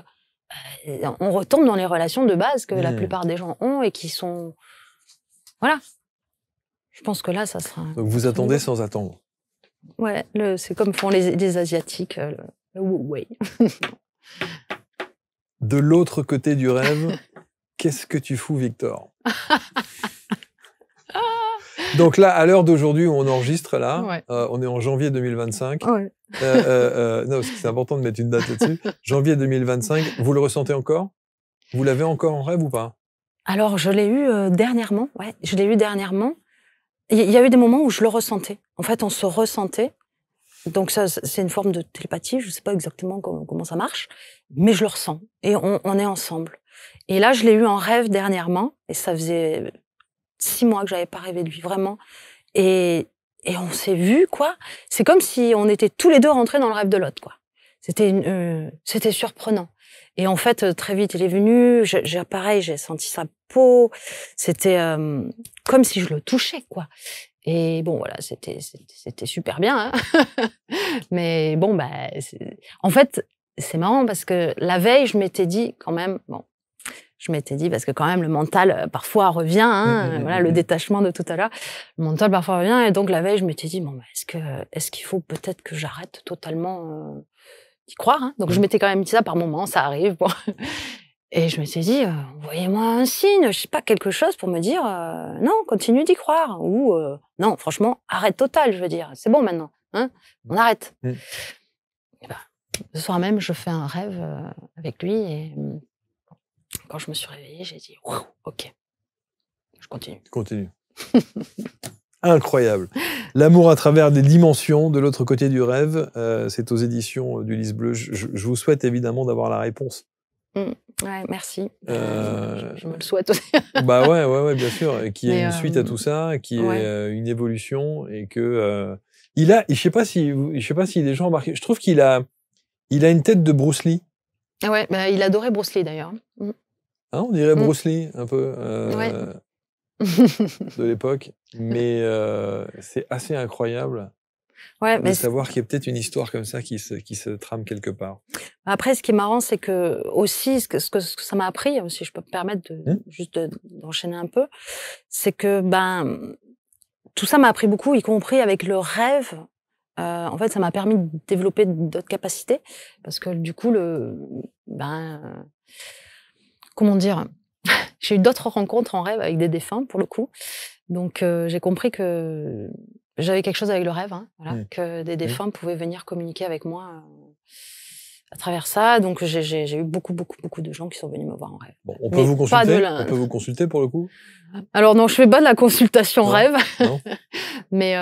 on retombe dans les relations de base que la plupart des gens ont et qui sont... Voilà. Je pense que là, ça sera... Donc vous attendez sans attendre. Ouais, c'est comme font les Asiatiques, le wu-wei. De l'autre côté du rêve, qu'est-ce que tu fous, Victor? Donc là, à l'heure d'aujourd'hui où on enregistre, là, on est en janvier 2025. Ouais. Non, parce que c'est important de mettre une date là-dessus. Janvier 2025, vous le ressentez encore? Vous l'avez encore en rêve ou pas? Alors, je l'ai eu dernièrement. Ouais, je l'ai eu dernièrement. Il y a eu des moments où je le ressentais. En fait, on se ressentait. Donc ça, c'est une forme de télépathie. Je sais pas exactement comment ça marche, mais je le ressens. Et on est ensemble. Et là, je l'ai eu en rêve dernièrement. Et ça faisait 6 mois que j'avais pas rêvé de lui, vraiment. Et on s'est vus, quoi. C'est comme si on était tous les deux rentrés dans le rêve de l'autre, quoi. C'était surprenant. Et en fait, très vite, il est venu. Pareil, j'ai senti sa peau. C'était comme si je le touchais, quoi. Et bon, voilà, c'était super bien. Hein. Mais bon, bah, en fait, c'est marrant parce que la veille, je m'étais dit quand même, je m'étais dit, parce que quand même, le mental, parfois, revient, hein, voilà, le détachement de tout à l'heure, le mental, parfois, revient, et donc, la veille, je m'étais dit, bon, bah, est-ce qu'il faut peut-être que j'arrête totalement d'y croire, hein. Donc, je m'étais quand même dit ça par moments, ça arrive, bon. Et je m'étais dit, envoyez-moi un signe, je sais pas, quelque chose pour me dire, non, continue d'y croire, ou, non, franchement, arrête total, je veux dire, c'est bon maintenant, hein, on arrête. Et ben, ce soir même, je fais un rêve avec lui, et quand je me suis réveillée, j'ai dit, ok, je continue. Continue. Incroyable. L'amour à travers des dimensions, de l'autre côté du rêve, c'est aux éditions du Lys Bleu. Je vous souhaite évidemment d'avoir la réponse. Ouais, merci. Je me le souhaite aussi. Bah ouais, bien sûr. Et qu'il y ait une suite à tout ça, qu'il y ait une évolution et que je sais pas si les gens ont remarqué. Je trouve qu'il a une tête de Bruce Lee. Ouais, bah, il adorait Bruce Lee d'ailleurs. Hein, on dirait Bruce Lee un peu de l'époque, mais c'est assez incroyable. Ouais, de savoir qu'il y a peut-être une histoire comme ça qui se trame quelque part. Après, ce qui est marrant, c'est que aussi, ce que ça m'a appris, si je peux me permettre d'enchaîner un peu, c'est que tout ça m'a appris beaucoup, y compris avec le rêve. En fait, ça m'a permis de développer d'autres capacités, parce que du coup, comment dire, j'ai eu d'autres rencontres en rêve avec des défunts pour le coup. Donc, j'ai compris que j'avais quelque chose avec le rêve, que des défunts pouvaient venir communiquer avec moi à travers ça. Donc, j'ai eu beaucoup de gens qui sont venus me voir en rêve. Bon, on peut vous consulter. On peut vous consulter pour le coup. Alors non, je fais pas de la consultation rêve. Non. Mais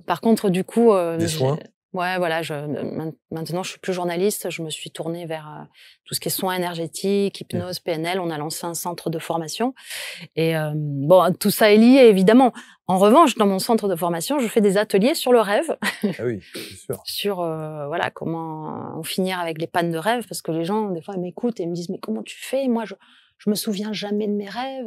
par contre, du coup, des soins. Ouais, voilà. Maintenant, je suis plus journaliste. Je me suis tournée vers tout ce qui est soins énergétiques, hypnose, PNL. On a lancé un centre de formation. Et bon, tout ça est lié, évidemment. En revanche, dans mon centre de formation, je fais des ateliers sur le rêve. Ah oui, c'est sûr. Sur voilà, comment en finir avec les pannes de rêve, parce que les gens, des fois, ils m'écoutent et ils me disent « Mais comment tu fais ? Moi, je me souviens jamais de mes rêves. »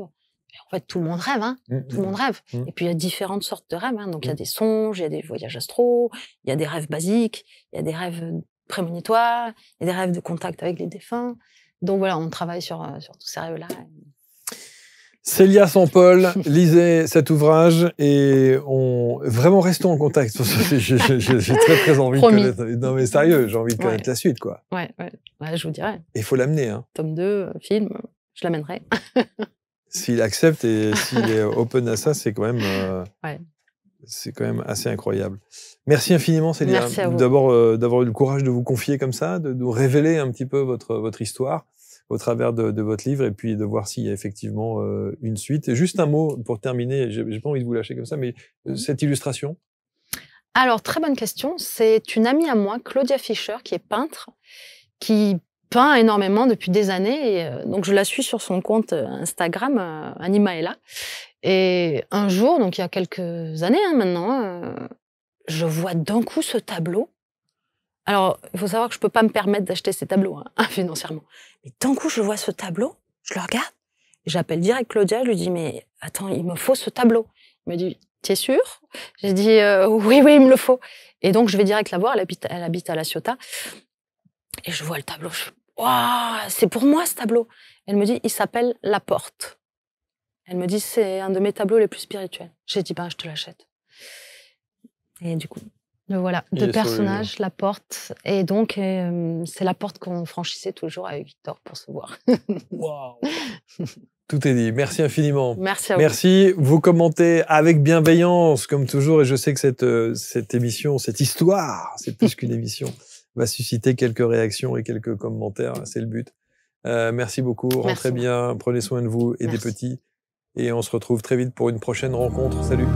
En fait, tout le monde rêve, tout le monde rêve. Et puis, il y a différentes sortes de rêves. Donc, il y a des songes, il y a des voyages astraux, il y a des rêves basiques, il y a des rêves prémonitoires, il y a des rêves de contact avec les défunts. Donc, voilà, on travaille sur tous ces rêves-là. Célia Sampol, lisez cet ouvrage et vraiment restons en contact. J'ai très envie de connaître. Non, mais sérieux, j'ai envie de connaître la suite, quoi. Ouais, je vous dirais. Et il faut l'amener, Tome 2, film, je l'amènerai. S'il accepte et s'il est open à ça, c'est quand même, c'est quand même assez incroyable. Merci infiniment, Célia, d'avoir eu le courage de vous confier comme ça, de nous révéler un petit peu votre histoire au travers de votre livre et puis de voir s'il y a effectivement une suite. Et juste un mot pour terminer, j'ai pas envie de vous lâcher comme ça, mais cette illustration. Alors, très bonne question. C'est une amie à moi, Claudia Fischer, qui est peintre, qui peint énormément depuis des années. Et, donc, je la suis sur son compte Instagram, Animaella. Et un jour, donc il y a quelques années maintenant, je vois d'un coup ce tableau. Alors, il faut savoir que je peux pas me permettre d'acheter ces tableaux financièrement. Mais d'un coup, je vois ce tableau, je le regarde, j'appelle direct Claudia, je lui dis « Mais attends, il me faut ce tableau. » Il me dit « T'es sûre ?» J'ai dit « Oui, il me le faut. » Et donc, je vais direct la voir, elle habite à La Ciotat. Et je vois le tableau, je fais « Waouh, c'est pour moi ce tableau !» Elle me dit « Il s'appelle La Porte. » Elle me dit « C'est un de mes tableaux les plus spirituels. » J'ai dit « Je te l'achète. » Et du coup... Voilà, deux personnages, la porte. Et donc, c'est la porte qu'on franchissait toujours avec Victor pour se voir. Wow. Tout est dit. Merci infiniment. Merci à vous. Merci. Vous commentez avec bienveillance, comme toujours. Et je sais que cette émission, cette histoire, c'est plus qu'une émission, va susciter quelques réactions et quelques commentaires. C'est le but. Merci beaucoup. Rentrez bien. Prenez soin de vous et des petits. Et on se retrouve très vite pour une prochaine rencontre. Salut.